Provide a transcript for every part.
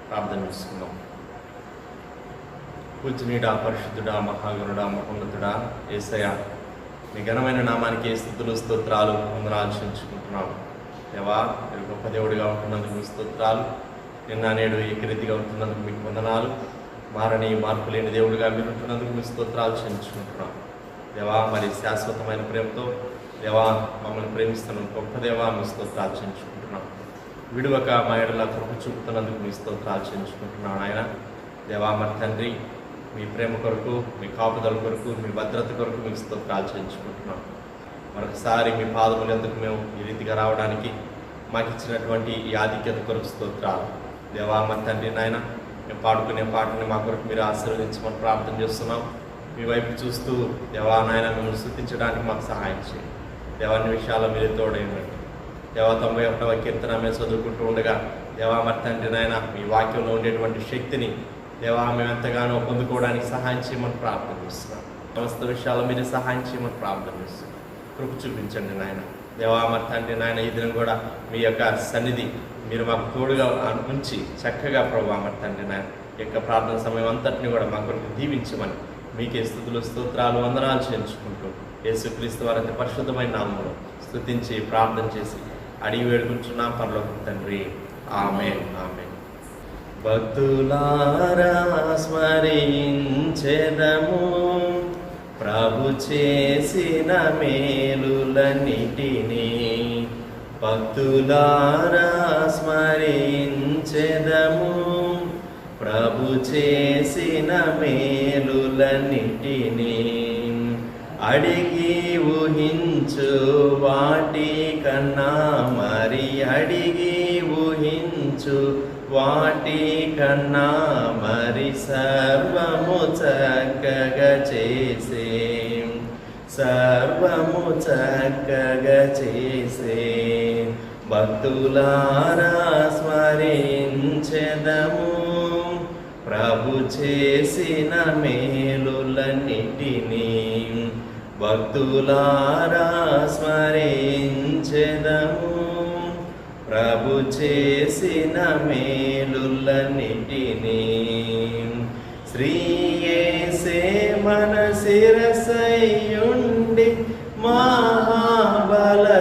ప్రార్థన చేసుకుందాం. పూజనీయుడా, పరిశుద్ధుడా, మహాగణుడా, మహోన్నతుడా యేసయ్య, మీ ఘనమైన నామానికి స్తుతులు, స్తోత్రాలు, వందనాలు చెల్లించుకుంటున్నాం. దేవా, మీరు గొప్ప దేవుడిగా ఉంటున్నందుకు మీ స్తోత్రాలు. నిన్న నేడు ఏకరీతిగా ఉంటున్నందుకు మీకు వందనాలు. మారని మార్పు లేని దేవుడిగా మీరు ఉంటున్నందుకు మీ స్తోత్రాలు చెల్లించుకుంటున్నాం. దేవా, మరి శాశ్వతమైన ప్రేమతో దేవా మమ్మల్ని ప్రేమిస్తున్న గొప్ప దేవా మీ స్తోత్రాలు చెల్లించుకుంటున్నాం. విడువక మా ఎడల కృప చూపుతున్నందుకు మీ స్తోత్రాలు చెల్లించుకుంటున్నాను. ఆయన దేవా, మరి తండ్రి, మీ ప్రేమ కొరకు, మీ కాపుదల కొరకు, మీ భద్రత కొరకు మీకు స్తోత్రాలు చెల్లించుకుంటున్నాం. మరొకసారి మీ పాదముల ఎందుకు మేము ఈ రీతిగా రావడానికి మాకు ఇచ్చినటువంటి ఈ ఆధిక్యత కొరకు స్తోత్రాలు. దేవా, మరి తండ్రి నాయన, మేము పాడుకునే పాటని మా కొరకు మీరు ఆశీర్వదించమని ప్రార్థన చేస్తున్నాం. మీ వైపు చూస్తూ దేవా నాయన మిమ్మల్ని స్తుతించడానికి మాకు సహాయం చేయండి. దేవాన్ని విషయాల్లో మీరు తోడైందండి. దేవా, 91వ కీర్తన మేము చదువుకుంటూ ఉండగా దేవా, మరి తండ్రి నాయన, మీ వాక్యంలో ఉండేటువంటి శక్తిని దేవా మేము ఎంతగానో పొందుకోవడానికి సహాయం చేయమని ప్రార్థన చేస్తున్నాం. సమస్త విషయాల్లో మీరు సహాయం చేయమని ప్రార్థన చేస్తున్నాం. కృప చూపించండి నాయన. దేవా, మరి తండ్రి నాయన, ఈ దినం కూడా మీ యొక్క సన్నిధి మీరు మాకు తోడుగా ఉంచి చక్కగా ప్రభావ మరి తండ్రి నాయన ఈ యొక్క ప్రార్థన సమయం అంతటిని కూడా మా కొరకు దీవించమని మీకే స్తుతులు, స్తోత్రాలు, వందనాలు చేయించుకుంటూ యేసుక్రీస్తు వారి పరిశుద్ధమైన నామములో స్తుతించి ప్రార్థన చేసి అడిగి వేడుకుంటున్నాం పరలోక తండ్రి. ఆమేన్, ఆమేన్. భక్తులారా స్మరించెదము ప్రభు చేసిన మేలులన్నిటినీ. భక్తులారా స్మరించెదము ప్రభు చేసిన మేలులన్నిటినీ. అడిగి ఊహించు వాటి కన్నా మరి అడిగి ఊహించు వాటి కన్నా మరి సర్వము చక్కగా చేసే, సర్వము చక్కగా చేసే. భక్తులారా స్మరించెదము ప్రభు చేసిన మేలులన్నిటినీ. భక్తులారా స్మరించెదము ప్రభు చేసిన మేలులన్నిటినీ. శ్రీ యేసే మన శిరసయ్యుండి మహాబలశూరుండు.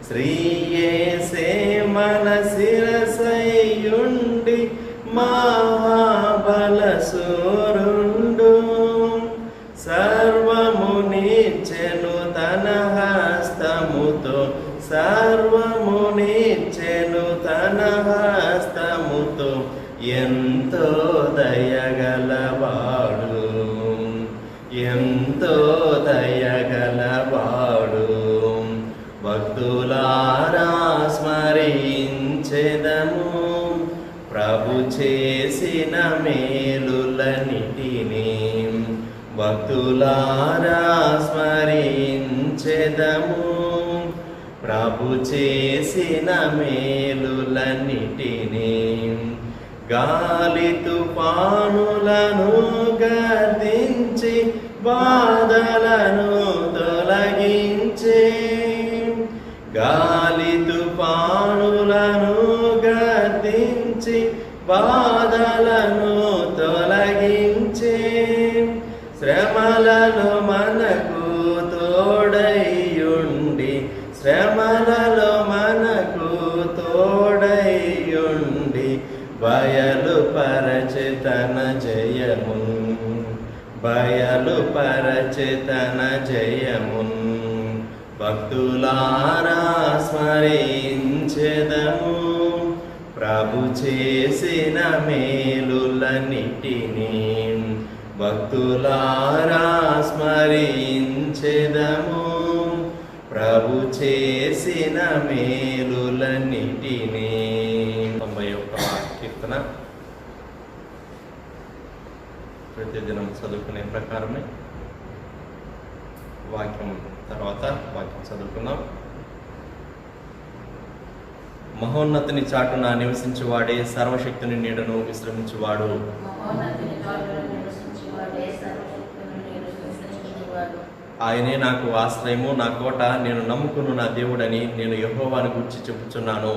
శ్రీ యేసే మన శిరసయ్యుండి మహాబలశూరుండు. సర్వము నిచ్చెను తన హస్తముతో, సర్వము నిచ్చెను తన హస్తముతో. ఎంతో దయగలవాడు, ఎంతో దయగలవాడు. భక్తులారా స్మరించెదము ప్రభు చేసిన మేలులన్నిటినీ. భక్తులారా స్మరించెదము ప్రభు చేసిన మేలులన్నిటినీ. గాలి తుఫానులను గద్దించి బాధలను తొలగించే, గాలి తుఫానులను గద్దించి బాధలను తొలగించే. శ్రమలలో మనకు తోడైయుండి, శ్రమలలో మనకు తోడైయుండి బయలుపరచె తన జయమున్, బయలుపరచె తన జయమున్. భక్తులారా స్మరించెదము ప్రభు చేసిన మేలులన్నిటినీ. భక్తులారా స్మరించెదము ప్రభు చేసిన మేలులన్నిటినీ. 91వ కీర్తన ప్రతిదినం చదువుకునే ప్రకారమే వాక్యం తర్వాత వాక్యం చదువుకుందాం. మహోన్నతిని చాటున నివసించువాడే సర్వశక్తిని నీడను విశ్రమించువాడు. ఆయనే నాకు ఆశ్రయము, నా కోట, నేను నమ్ముకున్న నా దేవుడని నేను యెహోవాను గురించి చెప్పుచున్నాను.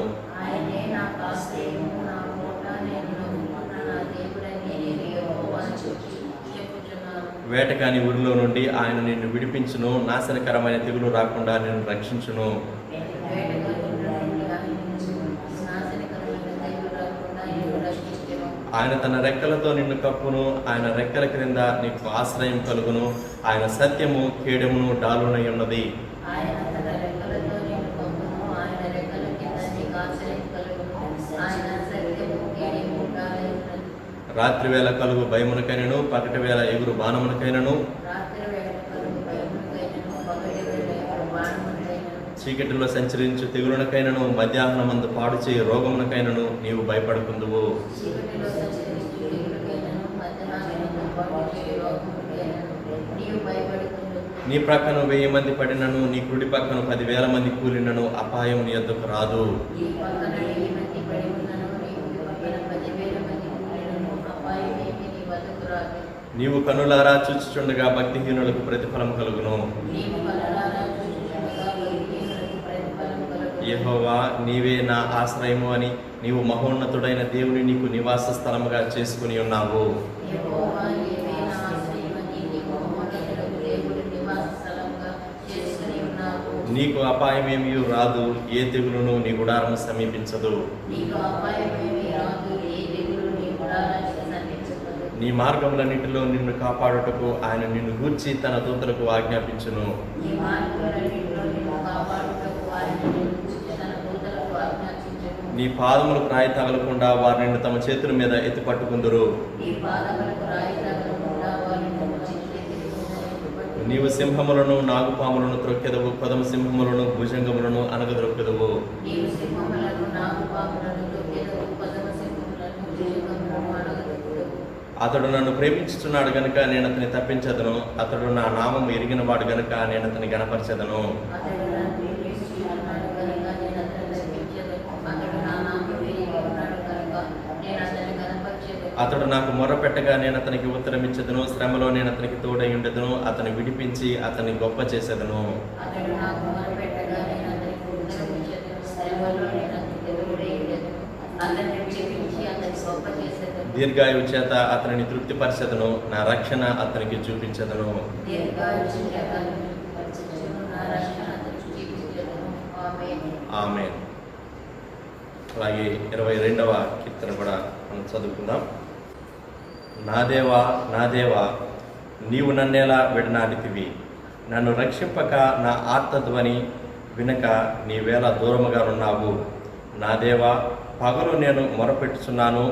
వేటకాని ఊరిలో నుండి ఆయన నిన్ను విడిపించును, నాశనకరమైన తెగులు రాకుండా నిన్ను రక్షించును. ఆయన తన రెక్కలతో నిన్ను కప్పును, ఆయన రెక్కల క్రింద నీకు ఆశ్రయం కలుగును. ఆయన సత్యము కేడమును డాలునై ఉన్నది. రాత్రి వేళ కలుగు భయమునకైనను, పగటి వేళ ఎగురు బాణమునకైనను, చీకటిలో సంచరించు తెగులునకైనను, మధ్యాహ్నమందు పాడు చేయి రోగమునకైనను నీవు భయపడుకుందువు. నీ ప్రక్కన 1000 మంది పడినను, నీ కుడి పక్కన 10,000 మంది కూలినను అపాయం నీ యొద్దకు రాదు. నీవు కనులారా చూచుచుండగా భక్తిహీనులకు ప్రతిఫలం కలుగును. యెహోవా నీవే నా ఆశ్రయము అని నీవు మహోన్నతుడైన దేవుని నీకు నివాస స్థలముగా చేసుకుని ఉన్నావు. నీకు అపాయమేమీ రాదు, ఏ తెగులును నీ గుడారము సమీపించదు. నీ మార్గములన్నిటిలో నిన్ను కాపాడుటకు ఆయన నిన్ను గూర్చి తన దూతలకు ఆజ్ఞాపించును. నీ పాదములకు రాయి తగలకుండా వారు నిన్ను తమ చేతుల మీద ఎత్తి పట్టుకుందురు. నీవు సింహములను నాగుపాములను త్రొక్కెదవు, కొదమ సింహములను భుజంగములను అనగదొక్కెదవు. అతడు నన్ను ప్రేమించుచున్నాడు గనుక నేను అతని తప్పించదను, అతడు నా నామం ఎరిగిన వాడు గనుక నేను అతని గణపరచదను. అతడు నాకు మొర్రపెట్టగా నేను అతనికి ఉత్తరమిచ్చదను, శ్రమలో నేను అతనికి తోడై ఉండెదను, అతని విడిపించి అతని గొప్ప చేసేదను. దీర్ఘాయువు చేత అతనిని తృప్తిపరచెదను, నా రక్షణ అతనికి చూపించెదను. ఆమేన్. అలాగే 22వ కీర్తన కూడా మనం చదువుకుందాం. నా దేవా, నా దేవా, నీవు నన్నేలా విడనాడితివి, నన్ను రక్షింపక నా ఆర్తధ్వని వినక నీవేళ దూరముగా ఉన్నావు. నా దేవా, పగలు నేను మొరపెట్టుచున్నాను,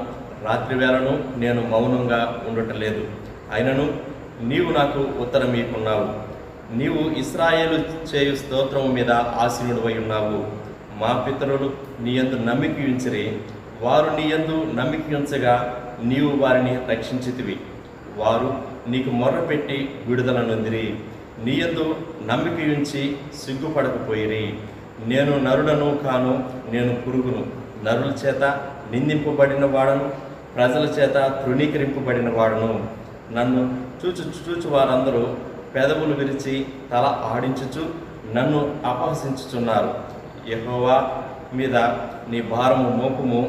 రాత్రి వేళను నేను మౌనంగా ఉండటలేదు. అయినను నీవు నాకు ఉత్తరం ఇయ్యకున్నావు. నీవు ఇశ్రాయేలు చేయు స్తోత్రము మీద ఆసీనుడవై ఉన్నావు. మా పితరులు నీయందు నమ్మిక ఉంచిరి, వారు నీయందు నమ్మిక ఉంచగా నీవు వారిని రక్షించితివి. వారు నీకు మొర్రపెట్టి విడుదల నొందిరి, నీయందు నమ్మిక ఉంచి సిగ్గుపడకపోయిరి. నేను నరుడను కాను, నేను పురుగును, నరుల చేత నిందింపబడిన వాడను, ప్రజల చేత తృణీకరింపబడిన వాడను. నన్ను చూచు వారందరూ పెదవులు విరిచి తల ఆడించుచు నన్ను అపహసించుచున్నారు. యెహోవా మీద నీ భారము మోపుము,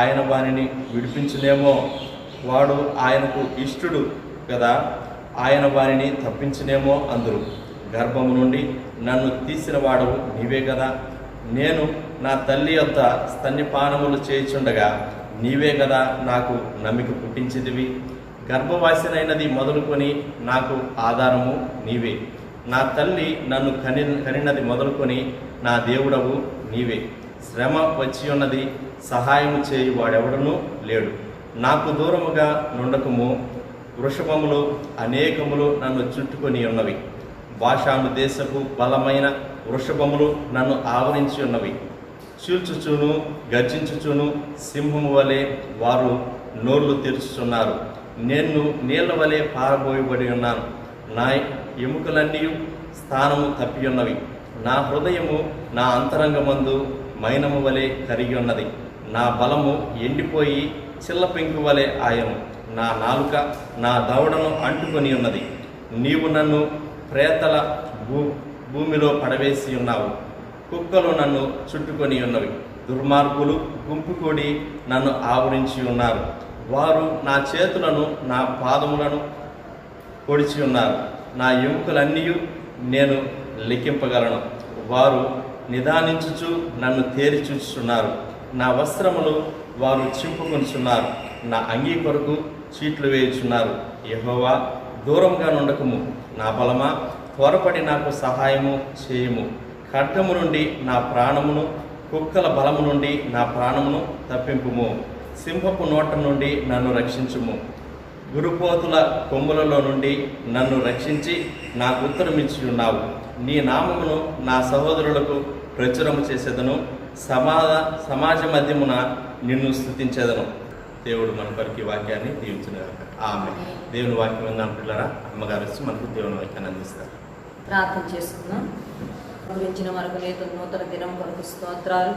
ఆయన వారిని విడిపించునేమో. వాడు ఆయనకు ఇష్టుడు కదా, ఆయన వారిని తప్పించునేమో అందురు. గర్భము నుండి నన్ను తీసిన వాడవు నీవే కదా. నేను నా తల్లి యొద్ద స్తన్యపానములు చేయుచుండగా నీవే కదా నాకు నమ్మిక పుట్టించిదివి. గర్భవాసినైనది మొదలుకొని నాకు ఆధారము నీవే. నా తల్లి నన్ను కనినది మొదలుకొని నా దేవుడవు నీవే. శ్రమ వచ్చి ఉన్నది, సహాయము చేయి వాడెవడనూ లేడు. నాకు దూరముగా నుండకము, వృషభములు అనేకములు నన్ను చుట్టుకొని ఉన్నవి. బాషాను దేశపు బలమైన వృషభములు నన్ను ఆవరించి ఉన్నవి. చీల్చుచును గర్జించుచును సింహము వలె వారు నోళ్లు తెరుచుచున్నారు. నేను నీళ్ల వలె పారబోయబడి ఉన్నాను. నా ఎముకలన్నీ స్థానము తప్పి ఉన్నవి. నా హృదయము నా అంతరంగమందు మైనము వలె కరిగి ఉన్నది. నా బలము ఎండిపోయి చిల్ల పెంకు వలె ఆయను. నా నాలుక నా దవడను అంటుకొని ఉన్నది. నీవు నన్ను ప్రేతల భూమిలో పడవేసి ఉన్నావు. కుక్కలు నన్ను చుట్టుకొని ఉన్నవి. దుర్మార్గులు గుంపు కూడి నన్ను ఆవరించి ఉన్నారు. వారు నా చేతులను నా పాదములను పొడిచి ఉన్నారు. నా ఎముకలన్నీ నేను లెక్కింపగలను. వారు నిదానించుచు నన్ను తేరి చూచుచున్నారు. నా వస్త్రములు వారు చింపుకొనిచున్నారు. నా అంగీ కొరకు చీట్లు వేయుచున్నారు. యెహోవా, దూరంగా నుండకము. నా బలమా, త్వరపడి నాకు సహాయము చేయుము. ఖడ్గము నుండి నా ప్రాణమును, కుక్కల బలము నుండి నా ప్రాణమును తప్పింపుము. సింహపు నోట నుండి నన్ను రక్షించుము. గురుపోతుల కొమ్ములలో నుండి నన్ను రక్షించి నాకు ఉత్తరమిచ్చి ఉన్నావు. నీ నామమును నా సహోదరులకు ప్రచురము చేసేదను. సమాజ మధ్యమున నిన్ను స్తుతించేదను. దేవుడు మన కొరకు వాక్యాన్ని దీవించుగాక. ఆమేన్. దేవుని వాక్యం ఉందా పిల్లరా? అమ్మగారు వచ్చి మనకు దేవుని వాక్యాన్ని అందిస్తారు. ప్రార్థన చేసుకుందాం. గురించిన మరొక నూతన దినం కొరకు స్తోత్రాలు.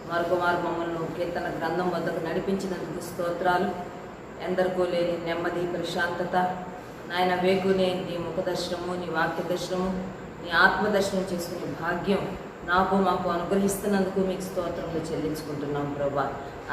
మరొక మమ్మల్ని కీర్తన గ్రంథం వద్దకు నడిపించినందుకు స్తోత్రాలు. ఎందరికో లేని నెమ్మది, ప్రశాంతత నాయన వేగునే నీ ముఖ దర్శనము, నీ వాక్య దర్శనము, నీ ఆత్మదర్శనం చేసుకునే భాగ్యం నాకు మాకు అనుగ్రహిస్తున్నందుకు మీకు స్తోత్రములు చెల్లించుకుంటున్నాం ప్రభా.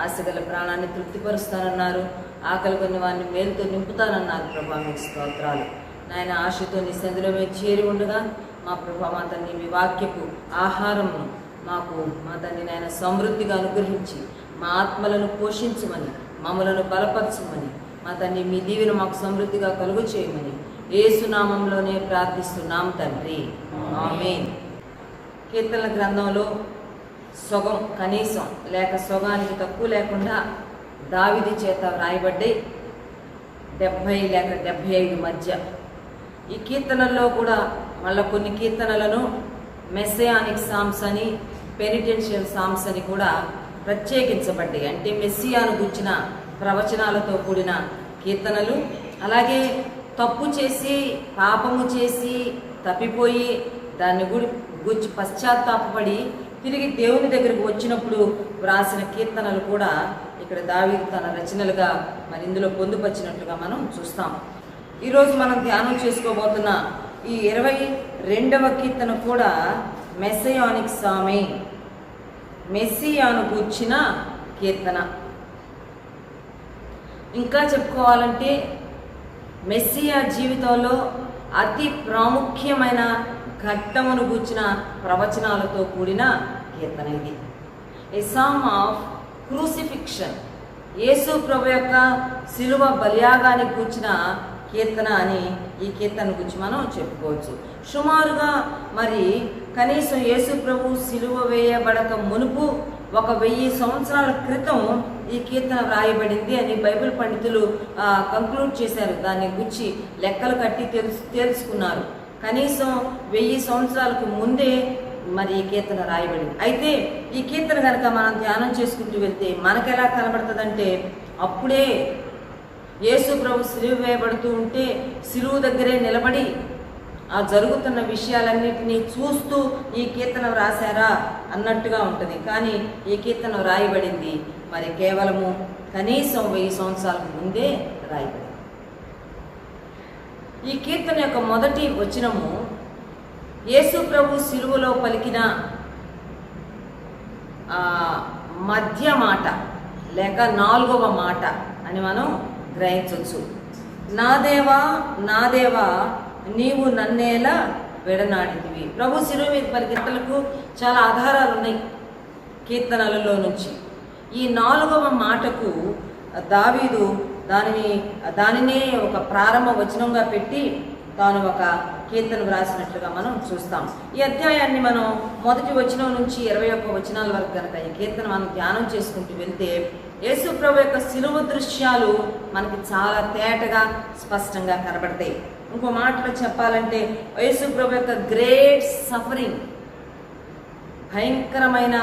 ఆశగల ప్రాణాన్ని తృప్తిపరుస్తానన్నారు, ఆకలి కొన్ని వారిని మేలుతో నింపుతానన్నారు ప్రభా. మీకు స్తోత్రాలు నాయన. ఆశతో నీ సందులో మేము చేరి ఉండగా మా ప్రభా, మా తండ్రి మీ వాక్యపు ఆహారమును మాకు మా తండ్రి నాయన సమృద్ధిగా అనుగ్రహించి మా ఆత్మలను పోషించమని, మమ్మలను బలపరచమని, మా తండ్రి మీ దీవెన మాకు సమృద్ధిగా కలుగు చేయమని యేసు నామంలోనే ప్రార్థిస్తున్నాం తండ్రి. ఆమేన్. కీర్తనల గ్రంథంలో సగం, కనీసం లేక సగానికి తక్కువ లేకుండా దావీదు చేత వ్రాయబడ్డాయి 70 లేక 75 మధ్య. ఈ కీర్తనల్లో కూడా మళ్ళీ కొన్ని కీర్తనలను మెస్సియానిక్ సామ్స్ అని, పెనిటెన్షియల్ సామ్స్ అని కూడా ప్రత్యేకించబడ్డాయి. అంటే మెస్సియాను గుర్చిన ప్రవచనాలతో కూడిన కీర్తనలు. అలాగే తప్పు చేసి, పాపము చేసి, తప్పిపోయి దాన్ని గురించి పశ్చాత్తాపడి తిరిగి దేవుని దగ్గరకు వచ్చినప్పుడు వ్రాసిన కీర్తనలు కూడా ఇక్కడ దావీదు తన రచనలుగా మరి ఇందులో పొందుపరిచినట్లుగా మనం చూస్తాం. ఈరోజు మనం ధ్యానం చేసుకోబోతున్న ఈ 22వ కీర్తన కూడా మెస్సియానిక్ సామే, మెస్సియాను గూర్చిన కీర్తన. ఇంకా చెప్పుకోవాలంటే మెస్సియా జీవితంలో అతి ప్రాముఖ్యమైన ఘట్టమును గూర్చిన ప్రవచనాలతో కూడిన కీర్తన ఇది. ఏ సామ్ ఆఫ్ క్రూసిఫిక్షన్, యేసు ప్రభు యొక్క శిలువ బలియాగానికి గూర్చిన కీర్తన అని ఈ కీర్తన గురించి మనం చెప్పుకోవచ్చు. సుమారుగా మరి కనీసం యేసు ప్రభు శిలువ వేయబడక మునుపు 1000 సంవత్సరాల క్రితం ఈ కీర్తన వ్రాయబడింది అని బైబిల్ పండితులు కంక్లూడ్ చేశారు. దాన్ని గురించి లెక్కలు కట్టి తెలుసుకున్నారు. కనీసం 1000 సంవత్సరాలకు ముందే మరి ఈ కీర్తన రాయబడింది. అయితే ఈ కీర్తన కనుక మనం ధ్యానం చేసుకుంటూ వెళ్తే మనకు ఎలా కనబడుతుందంటే, అప్పుడే యేసు ప్రభు సిలువ వేయబడుతూ ఉంటే సిలువ దగ్గరే నిలబడి ఆ జరుగుతున్న విషయాలన్నింటినీ చూస్తూ ఈ కీర్తన రాశారా అన్నట్టుగా ఉంటుంది. కానీ ఈ కీర్తన రాయబడింది మరి కేవలము కనీసం 1000 సంవత్సరాలకు ముందే రాయబడింది. ఈ కీర్తన యొక్క మొదటి వచనము యేసు ప్రభు సిలువలో పలికిన మధ్య మాట లేక 4వ మాట అని మనం గ్రహించవచ్చు. నా దేవా, నా దేవా, నీవు నన్నేలా విడనాడితివి. ప్రభు శిలువ మీద పలికినట్లకు చాలా ఆధారాలు ఉన్నాయి కీర్తనలలో నుంచి. ఈ 4వ మాటకు దావీదు దానినే ఒక ప్రారంభ వచనంగా పెట్టి తాను ఒక కీర్తన వ్రాసినట్లుగా మనం చూస్తాం. ఈ అధ్యాయాన్ని మనం మొదటి వచనం నుంచి 21 వచనాల వరకు కనుక ఈ కీర్తన మనం ధ్యానం చేసుకుంటూ వెళ్తే యేసు ప్రభు యొక్క శిలువ దృశ్యాలు మనకి చాలా తేటగా స్పష్టంగా కనబడతాయి. ఇంకో మాటలో చెప్పాలంటే యేసు ప్రభు యొక్క గ్రేట్ సఫరింగ్, భయంకరమైన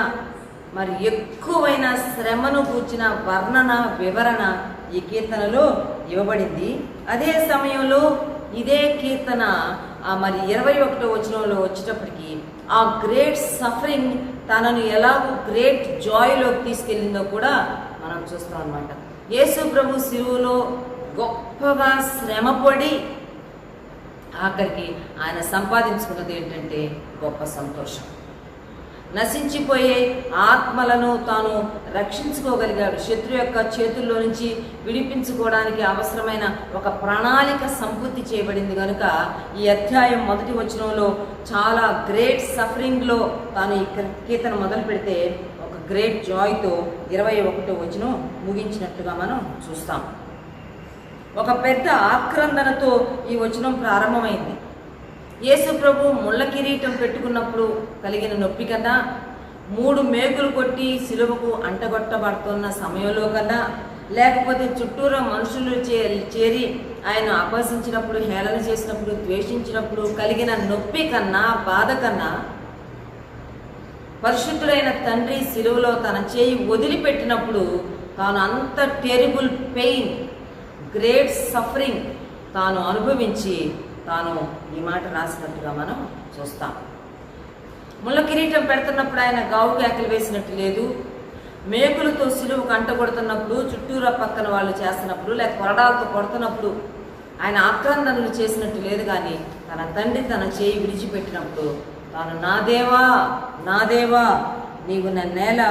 మరి ఎక్కువైన శ్రమను కూర్చిన వర్ణన, వివరణ ఈ కీర్తనలో ఇవ్వబడింది. అదే సమయంలో ఇదే కీర్తన మరి 21వ వచనంలో వచ్చేటప్పటికి ఆ గ్రేట్ సఫరింగ్ తనను ఎలాగో గ్రేట్ జాయ్లోకి తీసుకెళ్ళిందో కూడా మనం చూస్తాం అన్నమాట. యేసు ప్రభు శిలువలో గొప్పగా శ్రమపడి ఆఖరికి ఆయన సంపాదించుకున్నది ఏంటంటే గొప్ప సంతోషం. నశించిపోయే ఆత్మలను తాను రక్షించుకోగలిగాడు. శత్రు యొక్క చేతుల్లో నుంచి విడిపించుకోవడానికి అవసరమైన ఒక ప్రణాళిక సంపూర్తి చేయబడింది కనుక ఈ అధ్యాయం మొదటి వచనంలో చాలా గ్రేట్ సఫరింగ్లో తాను ఈ కీర్తన మొదలు పెడితే ఒక గ్రేట్ జాయ్తో 21వ వచనం ముగించినట్లుగా మనం చూస్తాం. ఒక పెద్ద ఆక్రందనతో ఈ వచనం ప్రారంభమైంది. యేసు ప్రభు ముళ్ళ కిరీటం పెట్టుకున్నప్పుడు కలిగిన నొప్పి కన్నా 3 మేకులు కొట్టి సిలువకు అంటగొట్టబడుతున్న సమయంలో కన్నా లేకపోతే చుట్టూరా మనుషులు చేరి ఆయన అపహసించినప్పుడు, హేళన చేసినప్పుడు, ద్వేషించినప్పుడు కలిగిన నొప్పి కన్నా, బాధ కన్నా పరిశుద్ధుడైన తండ్రి సిలువలో తన చేయి వదిలిపెట్టినప్పుడు తాను అంత టెరిబుల్ పెయిన్, గ్రేట్ సఫరింగ్ తాను అనుభవించి తాను ఈ మాట రాసినట్టుగా మనం చూస్తాం. ముళ్ళ కిరీటం పెడుతున్నప్పుడు ఆయన గావు కేకలు వేసినట్టు లేదు. మేకులతో సిలువు కంటగొడుతున్నప్పుడు, చుట్టూరా పక్కన వాళ్ళు చేస్తున్నప్పుడు, లేక కొరడాలతో కొడుతున్నప్పుడు ఆయన ఆక్రందనలు చేసినట్టు లేదు. కానీ తన తండ్రి తన చేయి విడిచిపెట్టినప్పుడు తాను నా దేవా, నా దేవా నీవు నన్నేల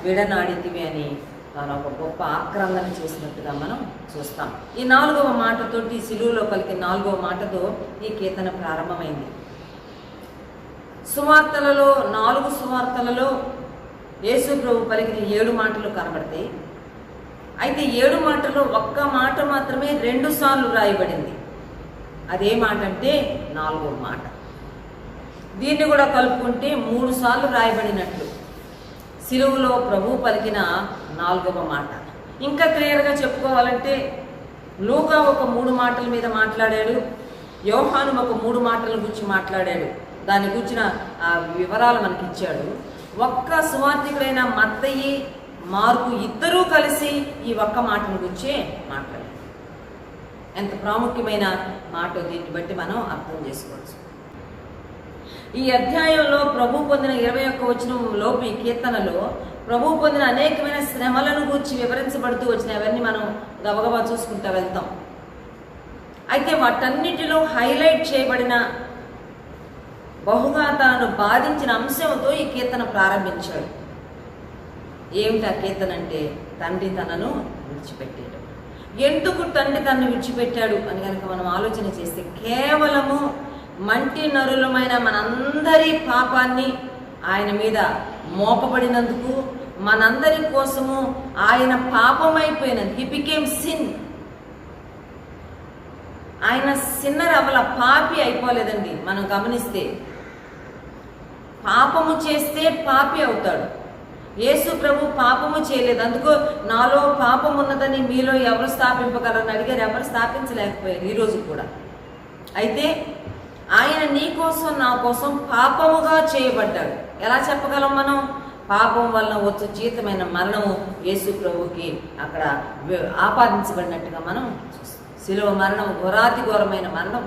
విడనాడితివి అని తాను ఒక గొప్ప ఆక్రందన చేసినట్టుగా మనం చూస్తాం. ఈ 4వ మాటతోటి, సిలువలో పలికిన 4వ మాటతో ఈ కీర్తన ప్రారంభమైంది. సువార్తలలో 4 సువార్తలలో యేసు ప్రభు పలికిన 7 మాటలు కనబడతాయి. అయితే 7 మాటల్లో ఒక్క మాట మాత్రమే 2 సార్లు రాయబడింది. అదే మాట అంటే 4వ మాట. దీన్ని కూడా కలుపుకుంటే 3 సార్లు రాయబడినట్లు సిలువలో ప్రభు పలికిన 4వ మాట. ఇంకా క్లియర్గా చెప్పుకోవాలంటే లూకా ఒక 3 మాటల మీద మాట్లాడాడు, యోహాను ఒక 3 మాటల గురించి మాట్లాడాడు. దాని గురించిన వివరాలు మనకి ఇచ్చాడు. ఒక్క సువార్థికుడైన మత్తయి, మార్కు ఇద్దరూ కలిసి ఈ ఒక్క మాటను గురించే మాట్లాడారు. ఎంత ప్రాముఖ్యమైన మాట దీన్ని బట్టి మనం అర్థం చేసుకోవచ్చు. ఈ అధ్యాయంలో ప్రభు పొందిన 21వ వచనం లోపు ఈ కీర్తనలో ప్రభు పొందిన అనేకమైన శ్రమలను గురించి వివరించబడుతూ వచ్చినాయి. అవన్నీ మనం గబగబా చూసుకుంటూ వెళ్తాం. అయితే వాటన్నిటిలో హైలైట్ చేయబడిన బహుగా తనను బాధించిన అంశంతో ఈ కీర్తన ప్రారంభించాడు. ఏమిటి ఆ కీర్తన అంటే తండ్రి తనను విడిచిపెట్టాడు. ఎందుకు తండ్రి తనను విడిచిపెట్టాడు అని కనుక మనం ఆలోచన చేస్తే కేవలము మంటి నరులమైన మనందరి పాపాన్ని ఆయన మీద మోపబడినందుకు, మనందరి కోసము ఆయన పాపమైపోయినందుకు, హి బికేమ్ సిన్. ఆయన సిన్నర్ అవల పాపి అయిపోలేదండి. మనం గమనిస్తే పాపము చేస్తే పాపి అవుతాడు. యేసు ప్రభు పాపము చేయలేదు. అందుకో నాలో పాపం ఉన్నదని మీలో ఎవరు స్థాపింపగలరని అడిగారు. ఎవరు స్థాపించలేకపోయారు ఈ రోజు కూడా. అయితే ఆయన నీ కోసం, నా కోసం పాపముగా చేయబడ్డాడు. ఎలా చెప్పగలం మనం? పాపం వలన వచ్చు జీతమైన మరణము యేసు ప్రభుకి అక్కడ ఆపాదించబడినట్టుగా మనం చూస్తాం. శిలువ మరణం ఘోరాతి ఘోరమైన మరణం,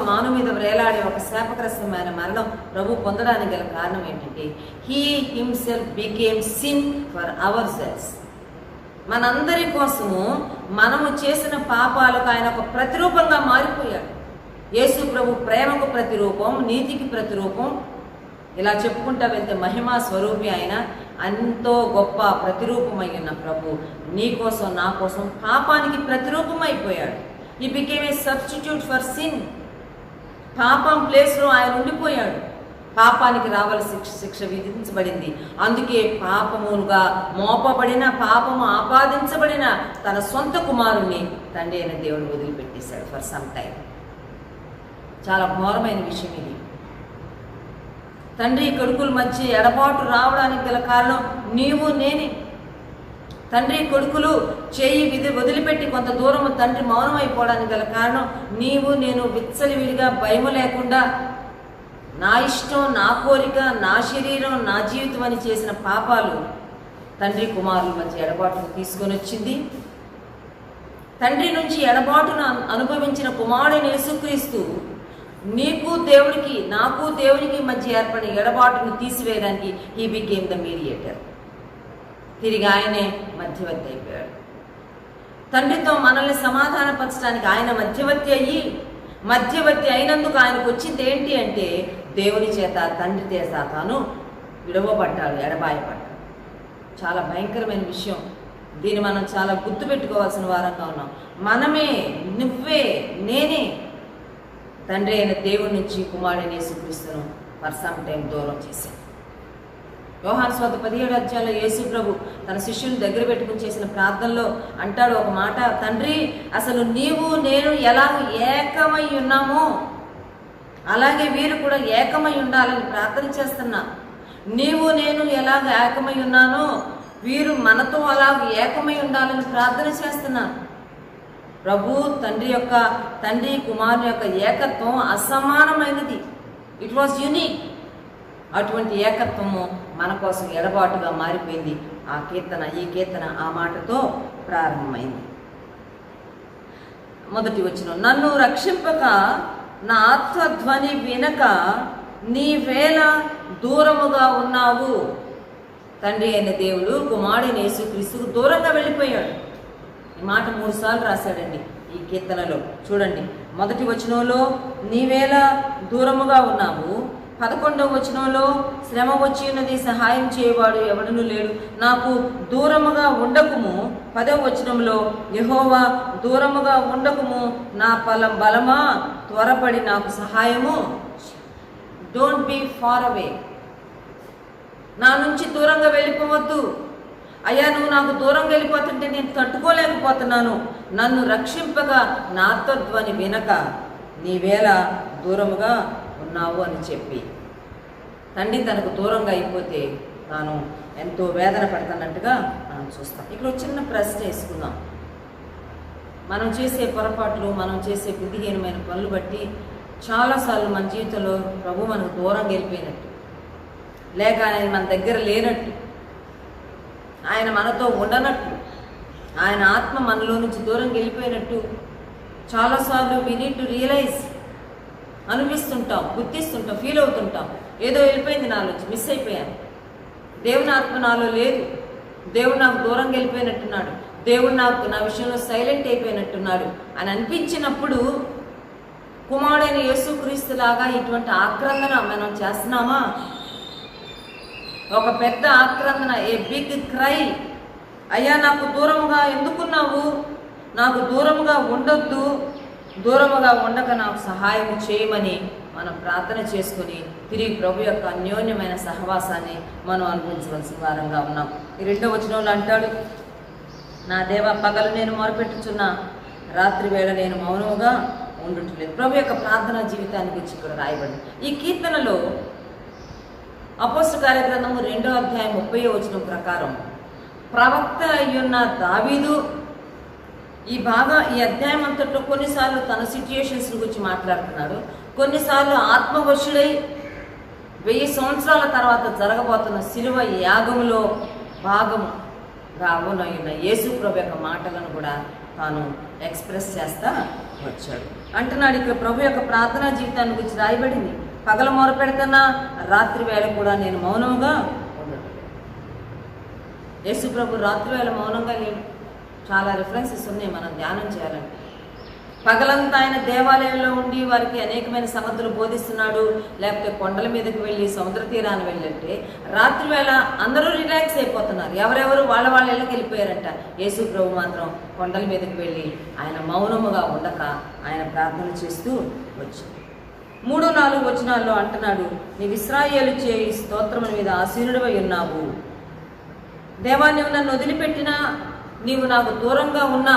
మాను మీద వేలాడే ఒక శాపగ్రస్తమైన మరణం ప్రభు పొందడానికి గల కారణం ఏంటంటే he himself became sin for hour cells. మనందరి కోసము మనము చేసిన పాపాలకు ఆయన ఒక ప్రతిరూపంగా మారిపోయాడు. యేసు ప్రభు ప్రేమకు ప్రతిరూపం, నీతికి ప్రతిరూపం. ఇలా చెప్పుకుంటా వెళ్తే మహిమా స్వరూపి ఆయన, ఎంతో గొప్ప ప్రతిరూపమైన ప్రభు నీ కోసం, నా కోసం పాపానికి ప్రతిరూపమైపోయాడు. He became a substitute for sin. పాపం ప్లేస్లో ఆయన ఉండిపోయాడు. పాపానికి రావాల్సిన శిక్ష విధించబడింది. అందుకే పాపముగా మోపబడిన, పాపము ఆపాదించబడిన తన సొంత కుమారుణ్ణి తండ్రి అయిన దేవుడు వదిలిపెట్టేశాడు ఫర్ సమ్ టైం. చాలా ఘోరమైన విషయం ఇది. తండ్రి కొడుకుల మధ్య ఎడబాటు రావడానికి గల కారణం నీవు నేనే. తండ్రి కొడుకులు చేయి వదిలిపెట్టి కొంత దూరం తండ్రి మౌనమైపోవడానికి గల కారణం నీవు నేను విచ్చలవిడిగా భయము లేకుండా నా ఇష్టం, నా కోరిక, నా శరీరం, నా జీవితం అని చేసిన పాపాలు తండ్రి కుమారుల మధ్య ఎడబాటును తీసుకొని వచ్చింది. తండ్రి నుంచి ఎడబాటును అనుభవించిన కుమారుడైన యేసుక్రీస్తు నీకు దేవుడికి, నాకు దేవునికి మధ్య ఏర్పడిన ఎడబాటును తీసివేయడానికి హీ బికేమ్ ద మీడియేటర్. తిరిగి ఆయనే మధ్యవర్తి అయిపోయాడు. తండ్రితో మనల్ని సమాధానపరచడానికి ఆయన మధ్యవర్తి అయినందుకు ఆయనకు వచ్చింది ఏంటి అంటే దేవుని చేత, తండ్రి చేత తాను విడవబడ్డాడు, ఎడబాయబడ్డాడు. చాలా భయంకరమైన విషయం. దీన్ని మనం చాలా గుర్తుపెట్టుకోవాల్సిన వారంగా ఉన్నాం. మనమే, నువ్వే, నేనే తండ్రి అయిన దేవుడి నుంచి కుమారుడైన యేసుక్రీస్తును ఫర్ సమ్ టైం దూరం చేశాం. యోహాను సువార్త 17వ అధ్యాయంలో యేసు ప్రభు తన శిష్యుని దగ్గర పెట్టుకుని చేసిన ప్రార్థనలో అంటాడు ఒక మాట, తండ్రి అసలు నీవు నేను ఎలా ఏకమై ఉన్నామో అలాగే వీరు కూడా ఏకమై ఉండాలని ప్రార్థన చేస్తున్నా. నీవు నేను ఎలాగ ఏకమై ఉన్నానో వీరు మనతో అలాగ ఏకమై ఉండాలని ప్రార్థన చేస్తున్నా. ప్రభు తండ్రి కుమారుని యొక్క ఏకత్వం అసమానమైనది. It was unique. అటువంటి ఏకత్వము మన కోసం ఎడబాటుగా మారిపోయింది. ఈ కీర్తన ఆ మాటతో ప్రారంభమైంది. మొదటి వచనం, నన్ను రక్షింపక నా ఆత్మధ్వని వినక నీవేళ దూరముగా ఉన్నావు. తండ్రి అయిన దేవుడు కుమారుడైన యేసుక్రీస్తుకు దూరంగా వెళ్ళిపోయాడు. ఈ మాట 3 సార్లు రాశాడండి ఈ కీర్తనలో. చూడండి, మొదటి వచనంలో నీవేళ దూరముగా ఉన్నావు, 11వ వచనంలో శ్రమ వచ్చి ఉన్నది, సహాయం చేయవాడు ఎవడనూ లేడు, నాకు దూరముగా ఉండకుము. 10వ వచనంలో యెహోవా దూరముగా ఉండకుము, నా బలమా త్వరపడి నాకు సహాయము. Don't be far away. నా నుంచి దూరంగా వెళ్ళిపోవద్దు. అయ్యా నువ్వు నాకు దూరంగా వెళ్ళిపోతుంటే నేను తట్టుకోలేకపోతున్నాను. నన్ను రక్షింపగా నా ఆత్మధ్వని వినక నీవేళ దూరముగా ఉన్నావు అని చెప్పి తండ్రి తనకు దూరంగా అయిపోతే తాను ఎంతో వేదన పడుతున్నట్టుగా మనం చూస్తాం. ఇక్కడ చిన్న ప్రశ్న వేసుకుందాం. మనం చేసే పొరపాట్లు, మనం చేసే బుద్ధిహీనమైన పనులు బట్టి చాలాసార్లు మన జీవితంలో ప్రభు మనకు దూరంగా వెళ్ళిపోయినట్టు, లేక ఆయన మన దగ్గర లేనట్టు, ఆయన మనతో ఉండనట్టు, ఆయన ఆత్మ మనలో నుంచి దూరంగా వెళ్ళిపోయినట్టు చాలాసార్లు వి నీడ్ టు రియలైజ్, అనిపిస్తుంటాం, గుర్తిస్తుంటాం, ఫీల్ అవుతుంటాం. ఏదో వెళ్ళిపోయింది నాలోంచి, మిస్ అయిపోయాను, దేవుని ఆత్మ నాలో లేదు, దేవుడు నాకు దూరంగా వెళ్ళిపోయినట్టున్నాడు, దేవుడు నా విషయంలో సైలెంట్ అయిపోయినట్టున్నాడు అని అనిపించినప్పుడు కుమారుడైన యేసుక్రీస్తులాగా ఇటువంటి ఆక్రందన మనం చేస్తున్నామా? ఒక పెద్ద ఆక్రందన, ఏ బిగ్ క్రై, అయ్యా నాకు దూరముగా ఎందుకున్నావు, నాకు దూరముగా ఉండొద్దు, దూరముగా ఉండక నాకు సహాయం చేయమని మనం ప్రార్థన చేసుకుని తిరిగి ప్రభు యొక్క అన్యోన్యమైన సహవాసాన్ని మనం అనుభవించవలసిన వారంగా ఉన్నాం. ఈ 2వ వచనంలో అంటాడు, నా దేవ పగలు నేను మొరపెట్టుచున్నా, రాత్రి వేళ నేను మౌనముగా ఉండట్లేదు. ప్రభు యొక్క ప్రార్థనా జీవితాన్ని గురించి ఇక్కడ రాయబడింది. ఈ కీర్తనలో అపోస్తల కార్యగ్రంథము 2వ అధ్యాయం 30వ వచనం ప్రకారం ప్రవక్త అయ్యున్న దావీదు ఈ అధ్యాయం అంతట్లో కొన్నిసార్లు తన సిచ్యుయేషన్స్ గురించి మాట్లాడుతున్నాడు, కొన్నిసార్లు ఆత్మవశుడై 1000 సంవత్సరాల తర్వాత జరగబోతున్న శిలువ యాగములో భాగముగా అవునయ్యున్న యేసు ప్రభు యొక్క మాటలను కూడా తాను ఎక్స్ప్రెస్ చేస్తా వచ్చాడు. అంటున్నాడు ఇక్కడ ప్రభు యొక్క ప్రార్థనా జీవితాన్ని గురించి రాయబడింది. పగల మొరపెడుతున్నా, రాత్రి వేళ కూడా నేను మౌనంగా ఉండదు. యేసు ప్రభు రాత్రి వేళ మౌనంగా లేడు. చాలా రిఫరెన్సెస్ ఉన్నాయి మనం ధ్యానం చేయాలంటే. పగలంతా ఆయన దేవాలయంలో ఉండి వారికి అనేకమైన సంగతులు బోధిస్తున్నాడు, లేకపోతే కొండల మీదకి వెళ్ళి సముద్ర తీరాన్ని వెళ్ళంటే రాత్రి వేళ అందరూ రిలాక్స్ అయిపోతున్నారు, ఎవరెవరు వాళ్ళ ఇళ్ళకి వెళ్ళిపోయారంట. యేసు ప్రభు మాత్రం కొండల మీదకి వెళ్ళి ఆయన మౌనముగా ఉండక ఆయన ప్రార్థన చేస్తూ వచ్చాడు. 3-4 వచనాల్లో అంటున్నాడు, నీవు ఇశ్రాయేలు చేయి స్తోత్రముల మీద ఆసీనుడివై ఉన్నావు. దేవా నువ్వు నన్ను వదిలిపెట్టినా, నీవు నాకు దూరంగా ఉన్నా,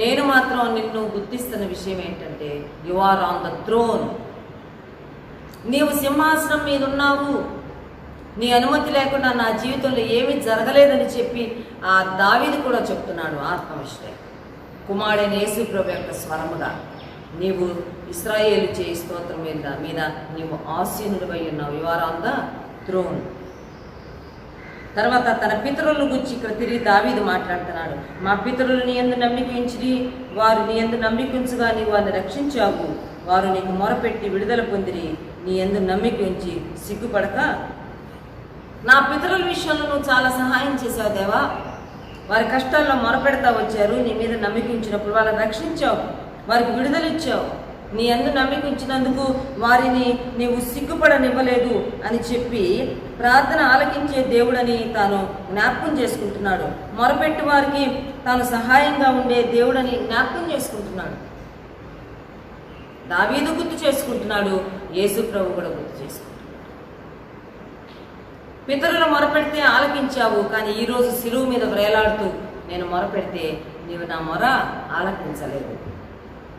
నేను మాత్రం నిన్ను గుర్తిస్తున్న విషయం ఏంటంటే you are on the throne. నీవు సింహాసనం మీద ఉన్నావు. నీ అనుమతి లేకుండా నా జీవితంలో ఏమీ జరగలేదని చెప్పి ఆ దావీదు కూడా చెప్తున్నాడు ఆత్మవిశ్వాసం. కుమారుడైన యేసు ప్రభు యొక్క స్వరముగా నీవు ఇశ్రాయేలు చేయి స్తోత్రం మీద నీవు ఆసీనుడివై ఉన్నావు. You are on the throne. తర్వాత తన పితరుల గురించి ఇక్కడ తిరిగి దావీదు మాట్లాడుతున్నాడు. మా పితరులు నీ యందు నమ్మిక ఉంచిరి, వారు నీ యందు నమ్మిక ఉంచగా నీవు వారిని రక్షించావు. వారు నీకు మొరపెట్టి విడుదల పొందిరి, నీ యందు నమ్మిక ఉంచి సిగ్గుపడక. నా పితరుల విషయంలో నువ్వు చాలా సహాయం చేశావు దేవా. వారి కష్టాల్లో మొరపెడతా వచ్చారు, నీ మీద నమ్మిక ఉంచినప్పుడు వాళ్ళని రక్షించావు, వారికి విడుదల ఇచ్చావు. నీ యందు నమ్మిక ఉంచినందుకు వారిని నీవు సిగ్గుపడనివ్వలేదు అని చెప్పి ప్రార్థన ఆలకించే దేవుడని తాను జ్ఞాపకం చేసుకుంటున్నాడు. మొరపెట్టు వారికి తాను సహాయంగా ఉండే దేవుడని జ్ఞాపకం చేసుకుంటున్నాడు. దావీదు గుర్తు చేసుకుంటున్నాడు, యేసు ప్రభు కూడా గుర్తు చేసుకుంటున్నాడు. పితరులు మొరపెడితే ఆలకించావు, కానీ ఈరోజు శిలువ మీద వ్రేలాడుతూ నేను మొరపెడితే నీవు నా మొర ఆలకించలేదు.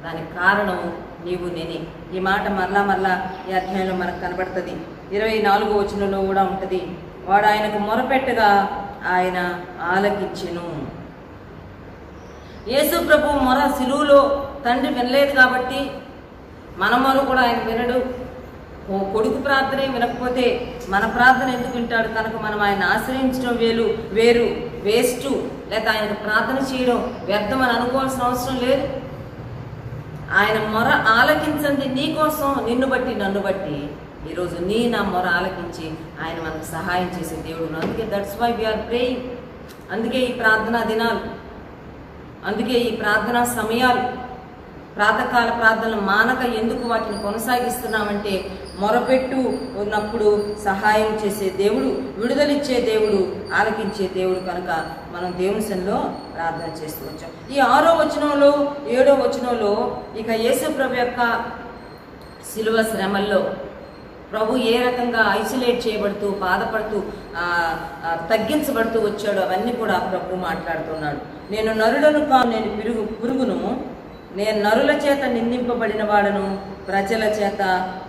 దానికి కారణం నీవు నేనే. ఈ మాట మరలా ఈ అధ్యాయంలో మనకు కనబడుతుంది. 24వ వచనంలో కూడా ఉంటుంది, వాడు ఆయనకు మొరపెట్టగా ఆయన ఆలకించెను. యేసు ప్రభు మొర శిలువలో తండ్రి వినలేదు కాబట్టి మన మొర కూడా ఆయన వినడు. కొడుకు ప్రార్థనే వినకపోతే మన ప్రార్థన ఎందుకు వింటాడు? కనుక మనం ఆయన ఆశ్రయించడం వేరు వేస్ట్, లేక ఆయనకు ప్రార్థన చేయడం వ్యర్థం అని అనుకోవాల్సిన అవసరం లేదు. ఆయన మొర ఆలకించండి నీ కోసం, నిన్ను బట్టి నన్ను బట్టి ఈరోజు నా మొర ఆలకించి ఆయన మనకు సహాయం చేసే దేవుడు. అందుకే దట్స్ వై వీఆర్ ప్రేయింగ్. అందుకే ఈ ప్రార్థనా దినాలు, అందుకే ఈ ప్రార్థనా సమయాలు, ప్రాతకాల ప్రార్థనలు మానక ఎందుకు వాటిని కొనసాగిస్తున్నామంటే మొరపెట్టు ఉన్నప్పుడు సహాయం చేసే దేవుడు, విడుదలిచ్చే దేవుడు, ఆలకించే దేవుడు. కనుక మనం దేవుని సన్నిధిలో ప్రార్థన చేస్తూ వచ్చాం. ఈ 6వ వచనంలో 7వ వచనంలో ఇక యేసు ప్రభు యొక్క శిలువ శ్రమల్లో ప్రభు ఏ రకంగా ఐసోలేట్ చేయబడుతూ, బాధపడుతూ, తగ్గించబడుతూ వచ్చాడో అవన్నీ కూడా ప్రభు మాట్లాడుతున్నాడు. నేను నరులను కాను, నేను పురుగును, నేను నరుల చేత నిందింపబడిన వాడను, ప్రజల చేత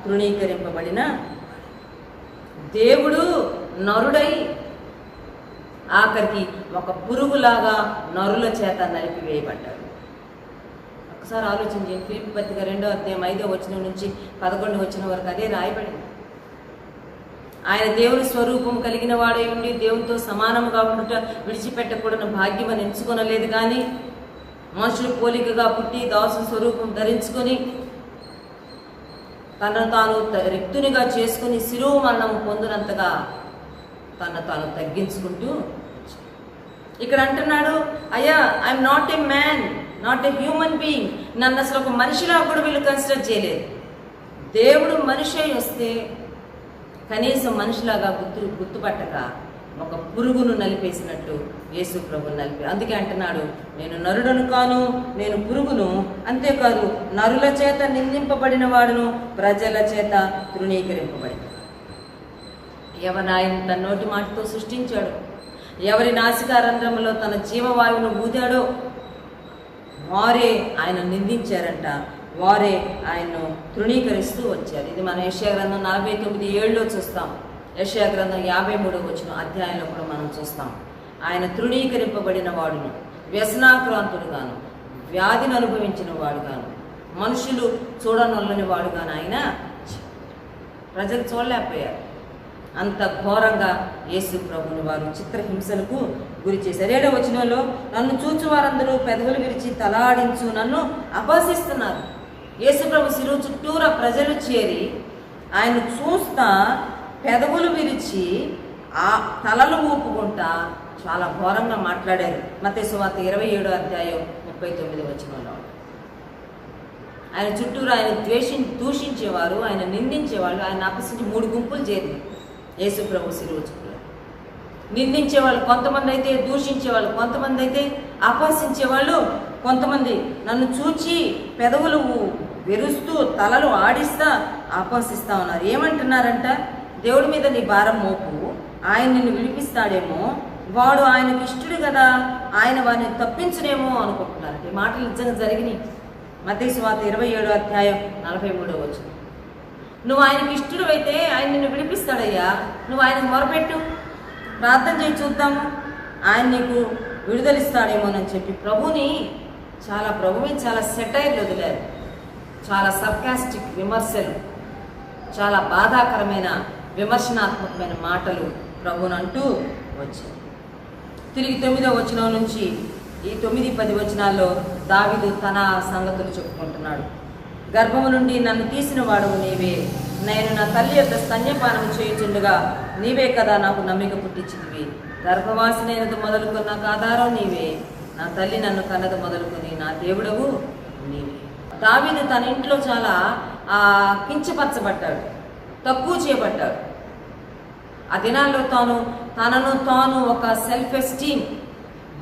తృణీకరింపబడిన. దేవుడు నరుడై ఆఖరికి ఒక పురుగులాగా నరుల చేత నలిపివేయబడ్డాడు. ఒకసారి ఆలోచించి ఫిలిప్పీ పత్రిక 2వ అధ్యాయం 5వ వచనం నుంచి 11వ వచనం వరకు అదే రాయబడింది. ఆయన దేవుని స్వరూపం కలిగిన వాడై ఉండి దేవునితో సమానముగా ఉండుట విడిచిపెట్టకూడని భాగ్యం అని ఎంచుకొనలేదు, కానీ మనుషులు పోలికగా పుట్టి దాసు స్వరూపం ధరించుకొని తనను తాను రిక్తునిగా చేసుకుని శిలువ మరణం పొందినంతగా తను తాను తగ్గించుకుంటూ ఇక్కడ అంటున్నాడు, అయ్యా I'm not a man, not a human being. నన్ను అసలు ఒక మనిషిలా కూడా వీళ్ళు కన్సిడర్ చేయలేదు. దేవుడు మనిషి అయి వస్తే కనీసం మనిషిలాగా గుర్తుపట్టక ఒక పురుగును నలిపేసినట్టు యేసు ప్రభుని నలిపి. అందుకే అంటున్నాడు, నేను నరుడను కాను, నేను పురుగును. అంతేకాదు నరుల చేత నిందింపబడిన వాడును, ప్రజల చేత తృణీకరింపబడిన. ఎవరిని ఆయన తన నోటి మాటతో సృష్టించాడు, ఎవరి నాసికారంధ్రంలో తన జీవవాయువును ఊదాడో వారే ఆయన నిందించారంట, వారే ఆయన్ను తృణీకరిస్తూ వచ్చారు. ఇది మనం యెషయా గ్రంథం 49:7లో చూస్తాం. యెషయా గ్రంథం 53వ వచనం అధ్యాయంలో కూడా మనం చూస్తాం. ఆయన తృణీకరింపబడిన వాడును, వ్యసనాక్రాంతుడుగాను, వ్యాధిని అనుభవించిన వాడుగాను, మనుషులు చూడనొల్లని వాడుగాను ఆయన ప్రజలు చూడలేకపోయారు. అంత ఘోరంగా యేసు ప్రభుని వారు చిత్రహింసలకు గురి చేశారు. 7వ వచనంలో నన్ను చూచు వారందరూ పెదవులు విరిచి తలాడించు నన్ను అపహసిస్తున్నారు. యేసు ప్రభు శిలువ చుట్టూరా ప్రజలు చేరి ఆయన చూస్తా పెదవులు విరిచి ఆ తలలు ఊపుకుంటా చాలా ఘోరంగా మాట్లాడారు. మత్తయి సువార్త 27వ అధ్యాయం 39వ వచనంలో ఆయన చుట్టూరు ఆయన దూషించేవారు, ఆయన నిందించేవాళ్ళు, ఆయన అపహసించి 3 గుంపులు చేరి యేసు ప్రభు శిలువ చుట్టూ నిందించేవాళ్ళు కొంతమంది అయితే, దూషించేవాళ్ళు కొంతమంది అయితే, అపహసించేవాళ్ళు కొంతమంది, నన్ను చూచి పెదవులు విరుస్తూ తలలు ఆడిస్తా అపహసిస్తా ఉన్నారు. ఏమంటున్నారంట, దేవుడి మీద నీ భారం మోపు, ఆయన నిన్ను విడిపిస్తాడేమో, వాడు ఆయనకు ఇష్టడు కదా, ఆయన వారిని తప్పించడేమో అనుకుంటున్నారంట. ఈ మాటలు నిజంగా జరిగినాయి. మత్తయి సువార్త 27వ అధ్యాయం 43వ వచనం. నువ్వు ఆయనకి ఇష్టడు అయితే ఆయన నిన్ను విడిపిస్తాడయ్యా, నువ్వు ఆయనకు మొరపెట్టు, ప్రార్థన చేసి చూద్దాము, ఆయన నీకు విడుదలిస్తాడేమోనని చెప్పి ప్రభుని చాలా సెటైర్లు వదిలారు. చాలా సర్కాస్టిక్ విమర్శలు, చాలా బాధాకరమైన విమర్శనాత్మకమైన మాటలు ప్రభుని అంటూ వచ్చాయి. తిరిగి 9వ వచనం నుంచి ఈ 9-10 వచనాల్లో దావీదు తన సంగతులు చెప్పుకుంటున్నాడు. గర్భము నుండి నన్ను తీసిన వాడవు నీవే, నేను నా తల్లి యొక్క స్తన్యపానం చేయుచుండగా నీవే కదా నాకు నమ్మిక పుట్టించినవి. గర్భవాసినైనది మొదలుకొని నాకు ఆధారం నీవే, నా తల్లి నన్ను కన్నది మొదలుకొని నా దేవుడవు నీవే. దావీదు తన ఇంట్లో చాలా కించపరచబడ్డాడు, తక్కువ చేయబడ్డాడు. ఆ దినాల్లో తనను తాను ఒక సెల్ఫ్ ఎస్టీమ్,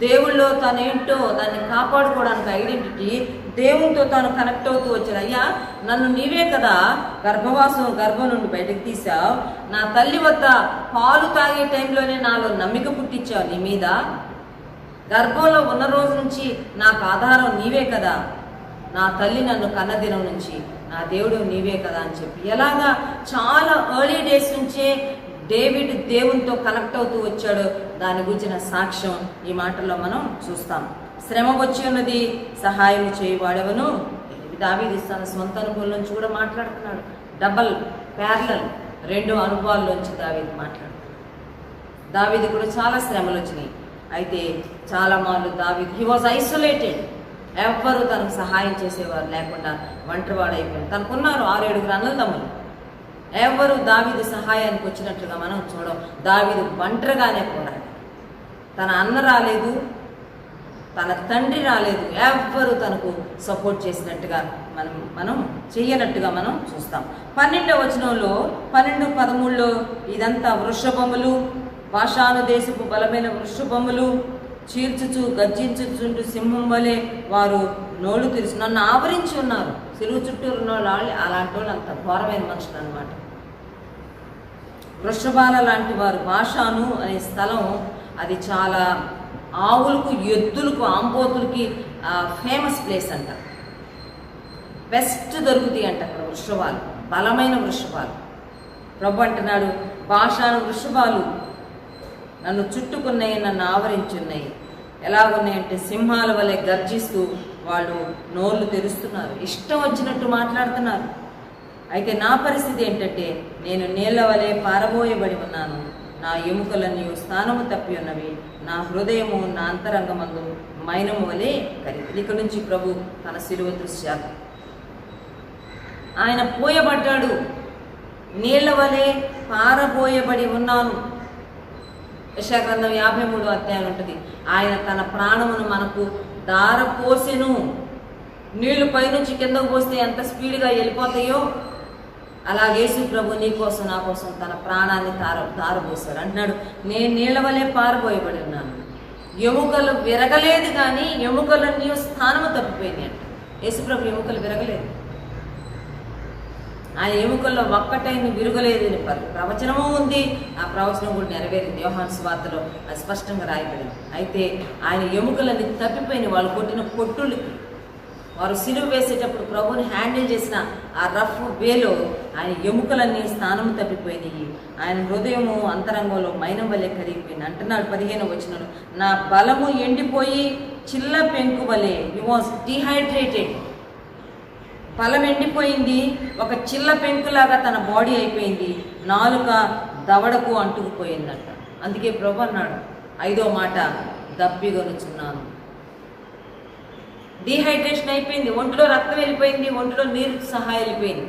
దేవుళ్ళో తనేంటో దాన్ని కాపాడుకోవడానికి ఐడెంటిటీ, దేవునితో తాను కనెక్ట్ అవుతూ వచ్చాడు. అయ్యా, నన్ను నీవే కదా గర్భం నుండి బయటకు తీసావు, నా తల్లి వద్ద పాలు తాగే టైంలోనే నాలో నమ్మిక పుట్టించావు నీ మీద, గర్భంలో ఉన్న రోజు నుంచి నాకు ఆధారం నీవే కదా, నా తల్లి నన్ను కన్నదినం నుంచి నా దేవుడు నీవే కదా అని చెప్పి ఎలాగా చాలా ఎర్లీ డేస్ నుంచే డేవిడ్ దేవునితో కనెక్ట్ అవుతూ వచ్చాడు. దాని గురించిన సాక్ష్యం ఈ మాటల్లో మనం చూస్తాం. శ్రమ వచ్చి ఉన్నది, సహాయం చేయవాడెవను. దావీదు తన సొంత అనుభవం నుంచి కూడా మాట్లాడుతున్నాడు. డబల్ ప్యారలల్ 2 అనుభవాల్లోంచి దావీదు మాట్లాడుతున్నాడు. దావీదు కూడా చాలా శ్రమలు వచ్చినాయి. అయితే చాలా మార్లు దావీదు హీ వాజ్ ఐసోలేటెడ్. ఎవ్వరూ తనకు సహాయం చేసేవారు లేకుండా ఒంటరివాడైపోయాడు. తనకున్నారు 6-7 అన్నదమ్ములు, ఎవరు దావీదు సహాయానికి వచ్చినట్లుగా మనం చూడం. దావీదు ఒంటరిగానే పోరాడు. తన అన్న రాలేదు, తన తండ్రి రాలేదు, ఎవ్వరు తనకు సపోర్ట్ చేసినట్టుగా మనం చెయ్యనట్టుగా మనం చూస్తాం. 12వ వచనంలో 12-13లో ఇదంతా వృషభములు, బాషాను దేశపు బలమైన వృషభములు చీల్చుచు గర్జించుచుంటూ సింహం వలె వారు నోళ్ళు తెరిచి నన్ను ఆవరించి ఉన్నారు. సిలువు చుట్టూ ఉన్న వాళ్ళు అలాంటి వాళ్ళు అంత ఘోరమైన మనుషులు అనమాట. వృషభాల లాంటి వారు. బాషాను అనే స్థలం అది చాలా ఆవులకు, ఎద్దులకు, ఆంబోతులకి ఫేమస్ ప్లేస్ అంట. బెస్ట్ దొరుకుతాయి అంట అక్కడ వృషభాలు, బలమైన వృషభాలు. ప్రభు అంటున్నాడు, బాషాను వృషభాలు నన్ను చుట్టుకున్నాయి, నన్ను ఆవరించున్నాయి. ఎలాగున్నాయంటే సింహాల వలె గర్జిస్తూ వాళ్ళు నోళ్ళు తెరుస్తున్నారు, ఇష్టం వచ్చినట్టు మాట్లాడుతున్నారు. అయితే నా పరిస్థితి ఏంటంటే నేను నీళ్ల వలె పారబోయబడి ఉన్నాను, నా ఎముకలన్నీ స్థానము తప్పి ఉన్నవి, నా హృదయము నా అంతరంగమందు మైనము వలె కరిగి. ఇక నుంచి ప్రభు తన శిలువ దృశ్యాలు ఆయన పోయబడ్డాడు. నీళ్ల వలె పారబోయబడి ఉన్నాను. యెషయా గ్రంథం 53వ అధ్యాయం ఉంటుంది. ఆయన తన ప్రాణమును మనకు దారపోసెను. నీళ్లు పైనుంచి కిందకు పోస్తే ఎంత స్పీడ్గా వెళ్ళిపోతాయో అలాగే యేసు ప్రభు నీ కోసం నా కోసం తన ప్రాణాన్ని దారపోసాడు. అంటున్నాడు, నేను నీళ్ల వలె పారబోయబడి ఉన్నాను. ఎముకలు విరగలేదు, కానీ ఎముకలన్నీ స్థానము తప్పిపోయింది అంట. యేసు ప్రభు ఎముకలు విరగలేదు, ఆయన ఎముకల్లో ఒక్కటైన విరుగలేదని ప్రవచనము ఉంది. ఆ ప్రవచనం కూడా నెరవేరింది. యోహాను సువార్తలో అది స్పష్టంగా రాయబడింది. అయితే ఆయన ఎముకలన్నీ తప్పిపోయిన వాళ్ళు కొట్టిన కొట్టులకి, వారు సిలువ వేసేటప్పుడు ప్రభుని హ్యాండిల్ చేసిన ఆ రఫ్ వేలో ఆయన ఎముకలన్నీ స్థానము తప్పిపోయినాయి. ఆయన హృదయము అంతరంగంలో మైనం వలె కరిగిపోయింది. అంటున్నాడు 15వ వచనంలో, నా బలము ఎండిపోయి చిల్ల పెంకు వలె. హి వాజ్ డిహైడ్రేటెడ్. బలం ఎండిపోయింది, ఒక చిల్ల పెంకులాగా తన బాడీ అయిపోయింది, నాలుక దవడకు అంటుకుపోయిందంట. అందుకే ప్రభు అన్నాడు 5వ మాట, దప్పిగొనుచున్నాను. డీహైడ్రేషన్ అయిపోయింది, ఒంట్లో రక్తం వెళ్ళిపోయింది, ఒంట్లో నీరు సహా వెళ్ళిపోయింది,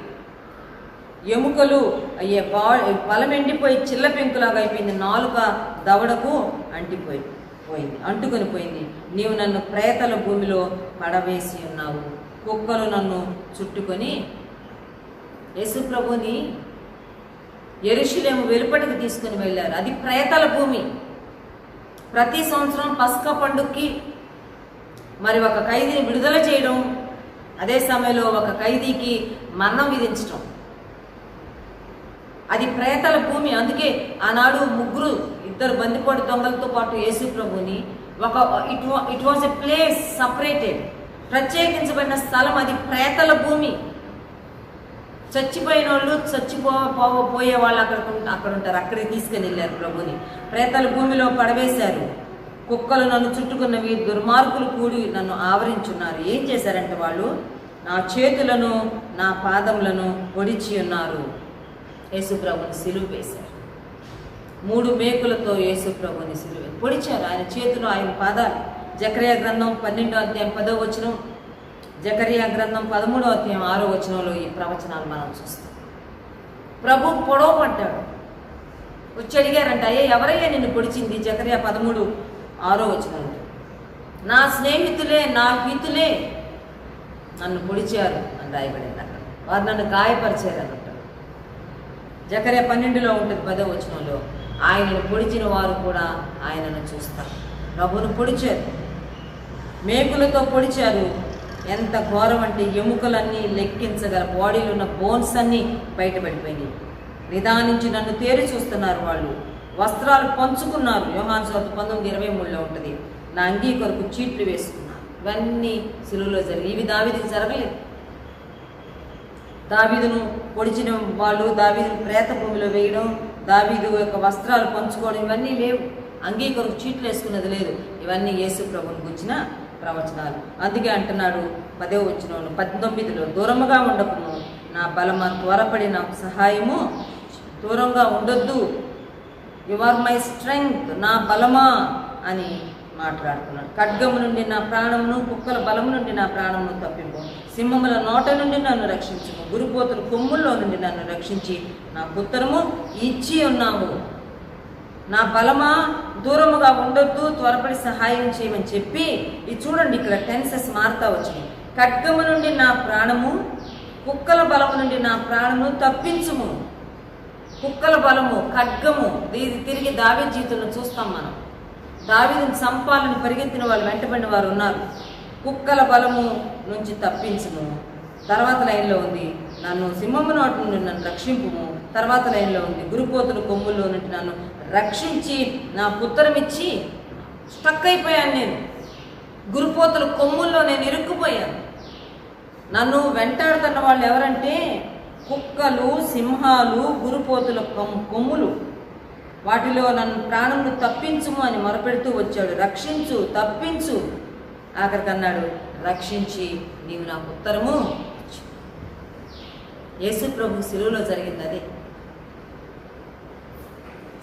ఎముకలు అయ్యే బలం ఎండిపోయి చిల్ల పెంకులాగా అయిపోయింది, నాలుక దవడకు అంటుకొని పోయింది. నీవు నన్ను ప్రేతల భూమిలో పడవేసి ఉన్నావు, కుక్కలు నన్ను చుట్టుకొని. యేసు ప్రభుని యెరూషలేము వెలుపటికి తీసుకుని వెళ్ళారు. అది ప్రేతల భూమి. ప్రతి సంవత్సరం పస్కా పండుగకి మరి ఒక ఖైదీని విడుదల చేయడం, అదే సమయంలో ఒక ఖైదీకి మరణం విధించడం, అది ప్రేతల భూమి. అందుకే ఆనాడు 2 బందిపోటు దొంగలతో పాటు యేసు ప్రభుని it was a place separated, ప్రత్యేకించబడిన స్థలం. అది ప్రేతల భూమి. చచ్చిపోయిన వాళ్ళు పోయే వాళ్ళు అక్కడ ఉంటారు, అక్కడికి తీసుకుని వెళ్ళారు ప్రభుని. ప్రేతల భూమిలో పడవేశారు. కుక్కలు నన్ను చుట్టుకున్నవి, దుర్మార్గులు కూడి నన్ను ఆవరించున్నారు. ఏం చేశారంటే వాళ్ళు నా చేతులను నా పాదములను పొడిచి ఉన్నారు. యేసు ప్రభుని సిలువ వేశారు. 3 మేకులతో యేసు ప్రభుని సిలువ పొడిచారు. ఆయన చేతులు, ఆయన పాదాలు. జకర్యా గ్రంథం 12వ అధ్యాయం 10వ వచనం, జకర్యా గ్రంథం 13వ అధ్యాయం 6వ వచనంలో ఈ ప్రవచనాలు మనం చూస్తాం. ప్రభు పొడవపడ్డాడు. వచ్చి అడిగారంట, ఎవరయ్యా నిన్ను పొడిచింది? జకర్యా 13:6వ వచనంలో, నా స్నేహితులే, నా హితులే నన్ను పొడిచారు అని రాయబడింది. అక్కడ వారు నన్ను గాయపరిచారు అని అంటారు. జకర్యా 12లో ఉంటుంది 10వ వచనంలో, ఆయనను పొడిచిన వారు కూడా ఆయనను చూస్తారు. ప్రభువును పొడిచారు, మేకులతో పొడిచారు. ఎంత ఘోరం అంటే ఎముకలన్నీ లెక్కించగల బాడీలో ఉన్న బోన్స్ అన్నీ బయటపడిపోయినాయి. నిదానించి నన్ను తేరి చూస్తున్నారు వాళ్ళు. వస్త్రాలు పంచుకున్నారు. యోహాను సువార్త 19:23 ఉంటుంది. నా అంగీ కొరకు చీట్లు వేసుకున్నారు. ఇవన్నీ సిలువలో జరిగి, ఇవి దావీదుకి జరగలేదు. దావీదును పొడిచిన వాళ్ళు దావీదును ప్రేత భూమిలో వేయడం, దావీదు యొక్క వస్త్రాలు పంచుకోవడం ఇవన్నీ లేవు. అంగీ కొరకు చీట్లు వేసుకున్నది లేదు. ఇవన్నీ యేసు ప్రభువుని గురించిన ప్రవచనాలు. అందుకే అంటున్నాడు 10వ వచనంలో 19లో, దూరముగా ఉండకును నా బలమ, త్వరపడి నాకు సహాయము, దూరంగా ఉండొద్దు, యు ఆర్ మై స్ట్రెంగ్త్, నా బలమా అని మాట్లాడుతున్నాడు. ఖడ్గము నుండి నా ప్రాణమును, కుక్కల బలము నుండి నా ప్రాణమును తప్పింపు, సింహముల నోట నుండి నన్ను రక్షించుము, గురుపోతుల కొమ్ముల్లో నుండి నన్ను రక్షించి నాకు ఉత్తరము ఇచ్చి ఉన్నావు. నా బలమా, దూరముగా ఉండొద్దు, త్వరపడి సహాయం చేయమని చెప్పి, ఇది చూడండి ఇక్కడ టెన్సెస్ మారుతా వచ్చింది. ఖడ్గము నుండి నా ప్రాణము, కుక్కల బలము నుండి నా ప్రాణము తప్పించుము. కుక్కల బలము, ఖడ్గము, ఇది తిరిగి దావీదు జీవితంలో చూస్తాం మనం. దావీదుని చంపాలని పరిగెత్తిన వాళ్ళు, వెంటబడిన వారు ఉన్నారు. కుక్కల బలము నుంచి తప్పించుము. తర్వాత లైన్లో ఉంది, నన్ను సింహము నోటి నుండి నన్ను రక్షింపుము. తర్వాత లైన్లో ఉంది, గురుపోతుల కొమ్ముల్లో నుండి నన్ను రక్షించి నా ఉత్తరం ఇచ్చి. స్టక్ అయిపోయాను నేను, గురుపోతుల కొమ్ముల్లో నేను ఇరుక్కుపోయాను. నన్ను వెంటాడుతున్న వాళ్ళు ఎవరంటే కుక్కలు, సింహాలు, గురుపోతుల కొమ్ములు. వాటిలో నన్ను ప్రాణమును తప్పించుము అని మొరపెడుతూ వచ్చాడు. రక్షించు, తప్పించు. ఆఖరికి అన్నాడు, రక్షించి నీవు నాకు ఉత్తరము. యేసు ప్రభు శిలువలో జరిగింది అదే.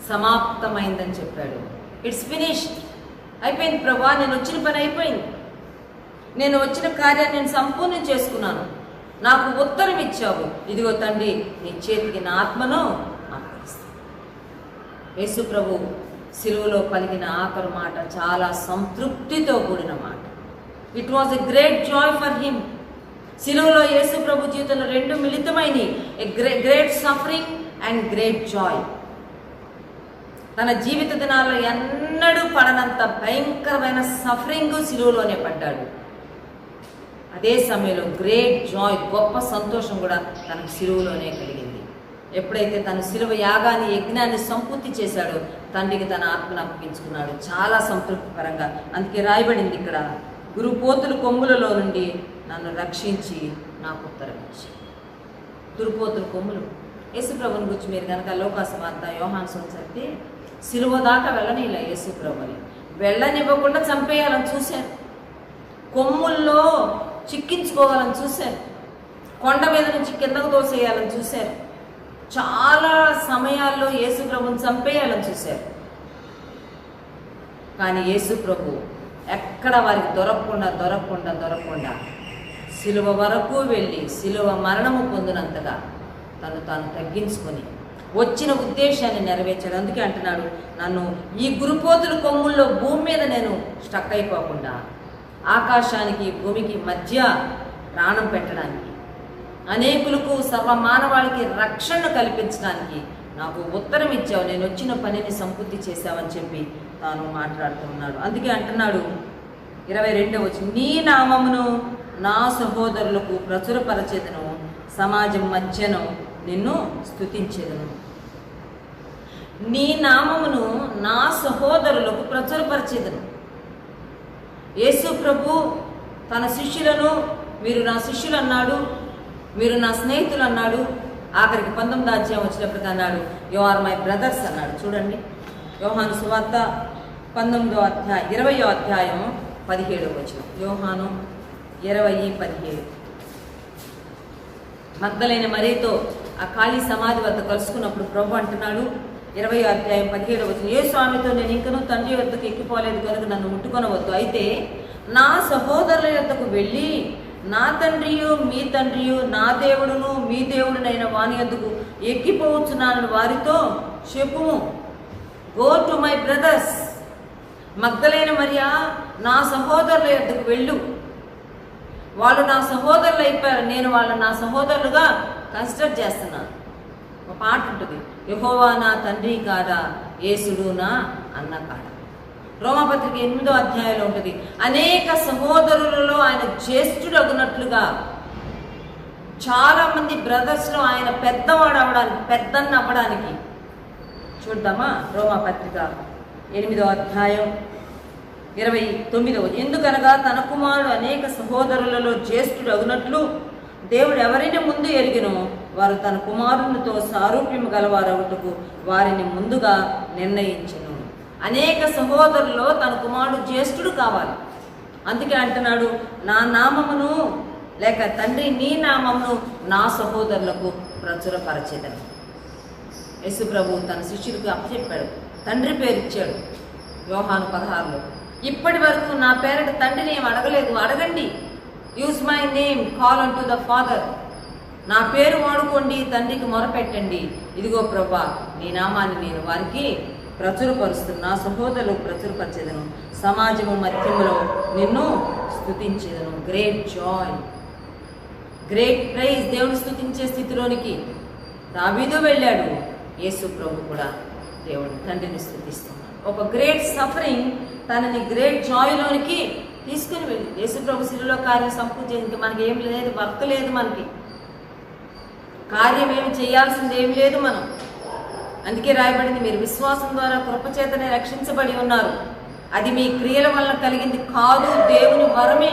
సమాప్తమైందని చెప్పాడు. ఇట్స్ ఫినిష్డ్, అయిపోయింది ప్రభా, నేను వచ్చిన పని అయిపోయింది, నేను వచ్చిన కార్యాన్ని నేను సంపూర్ణం చేసుకున్నాను, నాకు ఉత్తరం ఇచ్చావు, ఇదిగో తండ్రి నీ చేతికి నా ఆత్మను అర్పిస్తాను. యేసు ప్రభు శిలువలో పలికిన ఆఖరు మాట చాలా సంతృప్తితో కూడిన మాట. It was a great joy for him. శిలువలో యేసు ప్రభు జీవితంలో రెండు మిళితమైనవి, a great suffering and great joy. తన జీవిత దినాల్లో ఎన్నడూ పడనంత భయంకరమైన సఫరింగ్ శిలువలోనే పడ్డాడు. అదే సమయంలో గ్రేట్ జాయ్, గొప్ప సంతోషం కూడా తనకు శిలువలోనే కలిగింది. ఎప్పుడైతే తను శిలువ యాగాన్ని, యజ్ఞాన్ని సంపూర్తి చేశాడో తండ్రికి తన ఆత్మను అప్పగించుకున్నాడు, చాలా సంతృప్తిపరంగా. అందుకే రాయబడింది ఇక్కడ, గురుపోతుల కొమ్ములలో నుండి నన్ను రక్షించి నాకు ఉత్తరం ఇచ్చి. గురుపోతుల కొమ్ములు యేసు ప్రభుని గురించి మీరు కనుక లోకాసువార్త యోహాను చదివితే శిలువ దాకా వెళ్ళనీలా యేసు ప్రభుని, వెళ్ళనివ్వకుండా చంపేయాలని చూశారు, కొమ్ముల్లో చిక్కించుకోవాలని చూశారు, కొండ మీద నుంచి కిందకు తోసేయాలని చూశారు, చాలా సమయాల్లో యేసు ప్రభుని చంపేయాలని చూశారు. కానీ యేసు ప్రభు ఎక్కడ వారికి దొరకకుండా శిలువ వరకు వెళ్ళి శిలువ మరణము పొందినంతగా తాను తగ్గించుకొని వచ్చిన ఉద్దేశాన్ని నెరవేర్చాడు. అందుకే అంటున్నాడు, నన్ను ఈ గురుపోతుల కొమ్ముల్లో భూమి మీద నేను స్టక్ అయిపోకుండా ఆకాశానికి భూమికి మధ్య ప్రాణం పెట్టడానికి, అనేకులకు సర్వమానవాళికి రక్షణ కల్పించడానికి నాకు ఉత్తరం ఇచ్చావు, నేను వచ్చిన పనిని సంపూర్తి చేశావని చెప్పి తాను మాట్లాడుతూ ఉన్నాడు. అందుకే అంటున్నాడు 22వ వచనం, నీ నామమును నా సహోదరులకు ప్రచురపరచెదను, సమాజం మధ్యను నిన్ను స్తుతించెదను. నీ నామమును నా సహోదరులకు ప్రచురపరచెదను. యేసు ప్రభు తన శిష్యులను, మీరు నా శిష్యులు అన్నాడు, మీరు నా స్నేహితులు అన్నాడు. ఆఖరికి 19వ అధ్యాయం వచ్చినప్పటికీ అన్నాడు, యు ఆర్ మై బ్రదర్స్ అన్నాడు. చూడండి, యోహాను సువార్త 20వ అధ్యాయం 17వ వచనం. యోహాను 20:17. మగ్దలైన మరియతో ఆ ఖాళీ సమాధి వద్ద కలుసుకున్నప్పుడు ప్రభు అంటున్నాడు 20వ అధ్యాయం 17వ వచనం, ఏ స్వామితో నేను ఇంకనూ తండ్రి వద్దకు ఎక్కిపోలేదు కనుక నన్ను ముట్టుకొనవద్దు, అయితే నా సహోదరుల యొద్దకు వెళ్ళి నా తండ్రియు మీ తండ్రియు, నా దేవుడును మీ దేవుడునైన వాని యొద్దకు ఎక్కిపోవచ్చున్నాను వారితో చెప్పుము. Go to my brothers. మగ్దలైన మరియా, నా సహోదరుల యొద్దకు వెళ్ళు, వాళ్ళు నా సహోదరులు అయిపోయారు, నేను వాళ్ళని నా సహోదరులుగా కన్సిడర్ చేస్తున్నాను. ఒక పాట ఉంటుంది, యెహోవా నా తండ్రి కాదా, యేసుడునా అన్న కాడ. రోమాపత్రిక 8వ అధ్యాయంలో ఉంటుంది. అనేక సహోదరులలో ఆయన జ్యేష్ఠుడగునట్లుగా చాలామంది బ్రదర్స్లో ఆయన పెద్దవాడు అవ్వడానికి, పెద్దన్న అవ్వడానికి. చూద్దామా రోమాపత్రిక 8వ అధ్యాయం 29. ఎందుకనగా తన కుమారుడు అనేక సహోదరులలో జ్యేష్ఠుడు అగునట్లు దేవుడు ఎవరిని ముందు ఎరిగినో వారు తన కుమారునితో సారూప్యము గలవారవుటకు వారిని ముందుగా నిర్ణయించెను. అనేక సహోదరుల్లో తన కుమారుడు జ్యేష్ఠుడు కావాలి. అందుకే అంటున్నాడు, నా నామమును లేక తండ్రి నీ నామమును నా సహోదరులకు ప్రచురపరచెదను. యేసు ప్రభు తన శిష్యుడికి అప్పచెప్పాడు, తండ్రి పేరు ఇచ్చాడు. యోహాను 16లో ఇప్పటి వరకు నా పేరట తండ్రిని ఏం అడగలేదు, అడగండి. Use my name, call an to the father. నా పేరు వాడుకోండి, తండ్రికి మొరపెట్టండి. ఇదిగో ప్రభా, నీ నామాన్ని నేను వారికి ప్రచురపరుస్తున్నా, సహోదరులకు ప్రచురపరిచేదను, సమాజము మధ్యములో నిన్ను స్తుతించేదను. Great joy, great praise. దేవుని స్తుతించే స్థితిలోనికి దావీదు వెళ్ళాడు. యేసు ప్రభు కూడా దేవుని తండ్రిని స్తుతిస్తున్నాడు. ఒక గ్రేట్ సఫరింగ్ తనని గ్రేట్ జాయ్లోనికి తీసుకుని వెళ్ళి యేసు ప్రభు శిలువలో కార్యం సంపూర్తి. ఇంకా మనకి ఏం లేదు, వర్క్ లేదు, మనకి కార్యం ఏమి చేయాల్సింది ఏమి లేదు మనం. అందుకే రాయబడింది, మీరు విశ్వాసం ద్వారా కృపచేతనే రక్షించబడి ఉన్నారు, అది మీ క్రియల వల్ల కలిగింది కాదు, దేవుని వరమే.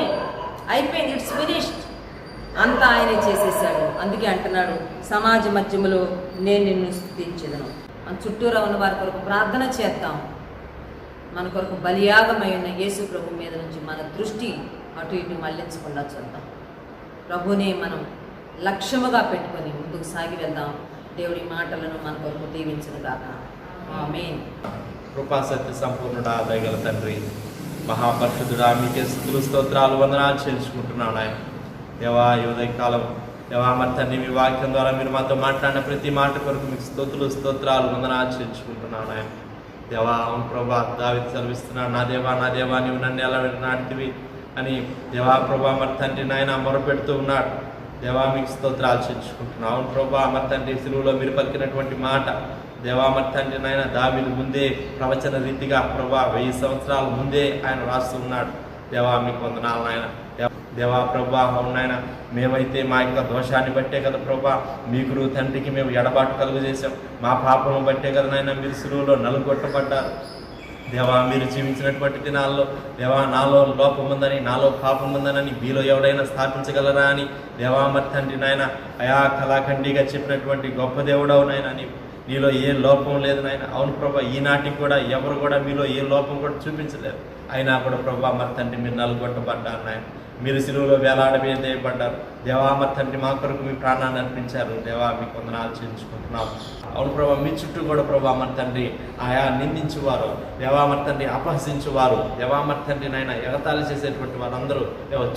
అయిపోయింది, ఇట్స్ ఫినిష్డ్. అంతా ఆయనే చేసేసాడు. అందుకే అంటున్నాడు, సమాజ మధ్యములో నేను నిన్ను స్తుతించెదను. మన చుట్టూరా ఉన్న వారి కొరకు ప్రార్థన చేద్దాం. మన కొరకు బలియాగమై ఉన్న యేసు ప్రభు మీద నుంచి మన దృష్టి అటు ఇటు మళ్లించకుండా చూద్దాం. ప్రభునే మనం లక్ష్యముగా పెట్టుకొని ముందుకు సాగి వెళ్దాం. దేవుడి మాటలను మన కొరకు దీవించునుగాక. ఆమేన్. కృపా సత్య సంపూర్ణుడా, దయగల తండ్రి, మహాపరిశుద్ధుడా, మీకే స్తుతులు స్తోత్రాలు వందనాలు చెల్లించుకుంటున్నాను ఆయన. దేవా, ఈ ఉదయకాలం దేవా మరి తండ్రి, మీ వాక్యం ద్వారా మీరు మాతో మాట్లాడిన ప్రతి మాట కొరకు మీకు స్తుతులు స్తోత్రాలు వందనాలు చెల్లించుకుంటున్నాను ఆయన. దేవా, అవును ప్రభా, దావీదు సెలవిస్తున్నాడు, నా దేవా నీవు నన్ను ఎలా నాటివి అని. దేవా ప్రభా మరి తండ్రి నాయన మొరపెడుతూ ఉన్నాడు. దేవా మీకు స్తోత్రాలు చెల్లించుకుంటున్నాను. అవును ప్రభా మరి తండ్రి, సిలువలో మీరు పలికినటువంటి మాట దేవా మరి తండ్రి నాయన దావీదు ముందే ప్రవచన రీతిగా ప్రభా 1000 సంవత్సరాల ముందే ఆయన రాస్తూ ఉన్నాడు. దేవా మీకు వందనాలు నాయన. దేవా ప్రభా, అవునాయన, మేమైతే మా యొక్క దోషాన్ని బట్టే కదా ప్రభా మీకు తండ్రికి మేము ఎడబాటు కలుగు చేసాం. మా పాపము బట్టే కదా నాయన మీరు సిలువలో నలుగొట్టబడ్డారు. దేవా, మీరు జీవించినటువంటి దినాల్లో దేవా నాలో లోపం ఉందని, నాలో పాపం ఉందనని మీలో ఎవడైనా స్థాపించగలరా అని దేవా మరి తండ్రి నాయన అయా కళాఖండిగా చెప్పినటువంటి గొప్ప దేవుడవు నాయన. నీలో ఏ లోపం లేదు నాయన. అవును ప్రభా, ఈనాటికి కూడా ఎవరు కూడా మీలో ఏ లోపం కూడా చూపించలేరు. అయినా కూడా ప్రభా మరి తండ్రి మీరు నలుగొట్టబడ్డారు నాయన. మీరు సిలువలో వేలాడవేయబడ్డారు. దేవా మరి తండ్రి మా కొరకు మీ ప్రాణాన్ని అర్పించారు. దేవా మీకు వందనాలు చెల్లించుకుంటున్నాం. అవును ప్రభా, మీ చుట్టూ కూడా ప్రభా మరి తండ్రి ఆయా నిందించువారు, దేవా మరి తండ్రి అపహసించువారు, దేవా మరి తండ్రి నాయన ఎగతాళి చేసేటువంటి వారందరూ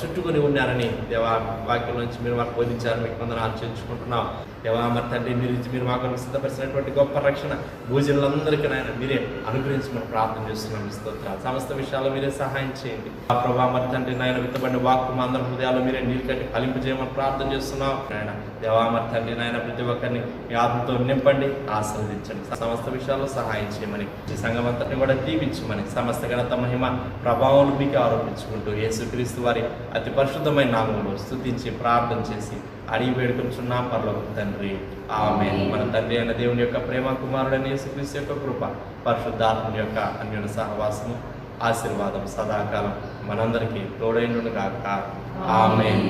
చుట్టుకొని ఉన్నారని దేవా వాక్యం నుంచి మీరు మాకు బోధించారు. మీకు వందనాలు చెల్లించుకుంటున్నాం. దేవా మరి తండ్రి మీరు మా కొరకు సిద్ధపరిచినటువంటి గొప్ప రక్షణ భూజనులందరికీ నాయన మీరే అనుగ్రహించి మనం ప్రార్థన చేస్తున్నాం. స్తోత్రాలు. సమస్త విషయాల్లో మీరే సహాయం చేయండి. ఆ ప్రభా మరి తండ్రి నాయన విత్తబడిన వాక్కు మా అందరి హృదయాల్లో మీరే నీరు కట్టి ఫలింపు చేయమని ప్రార్థన చేస్తున్నాం నాయన. దేవా మరి తండ్రి నాయన ప్రతి ఒక్కరిని మీ ఆత్మతో నింపండి, ఆశీర్వదించండి. సమస్త విషయాల్లో సహాయం చేయమని, ఈ సంఘం అంతటిని కూడా దీవించమని, సమస్త ఘనత మహిమ ప్రభావం మీకు ఆరోపించుకుంటూ యేసుక్రీస్తు వారి అతి పరిశుద్ధమైన నామములో స్తుతించి ప్రార్థన చేసి అడిగి వేడుకొంచున్నాం పరలోక తండ్రి. ఆమేన్. మన తండ్రి అయిన దేవుని యొక్క ప్రేమ, కుమారుడైన యేసుక్రీస్తు యొక్క కృప, పరిశుద్ధాత్మ యొక్క అన్యోన్య సహవాసము, ఆశీర్వాదం సదాకాలం మనందరికీ తోడైండును గాక. ఆమేన్.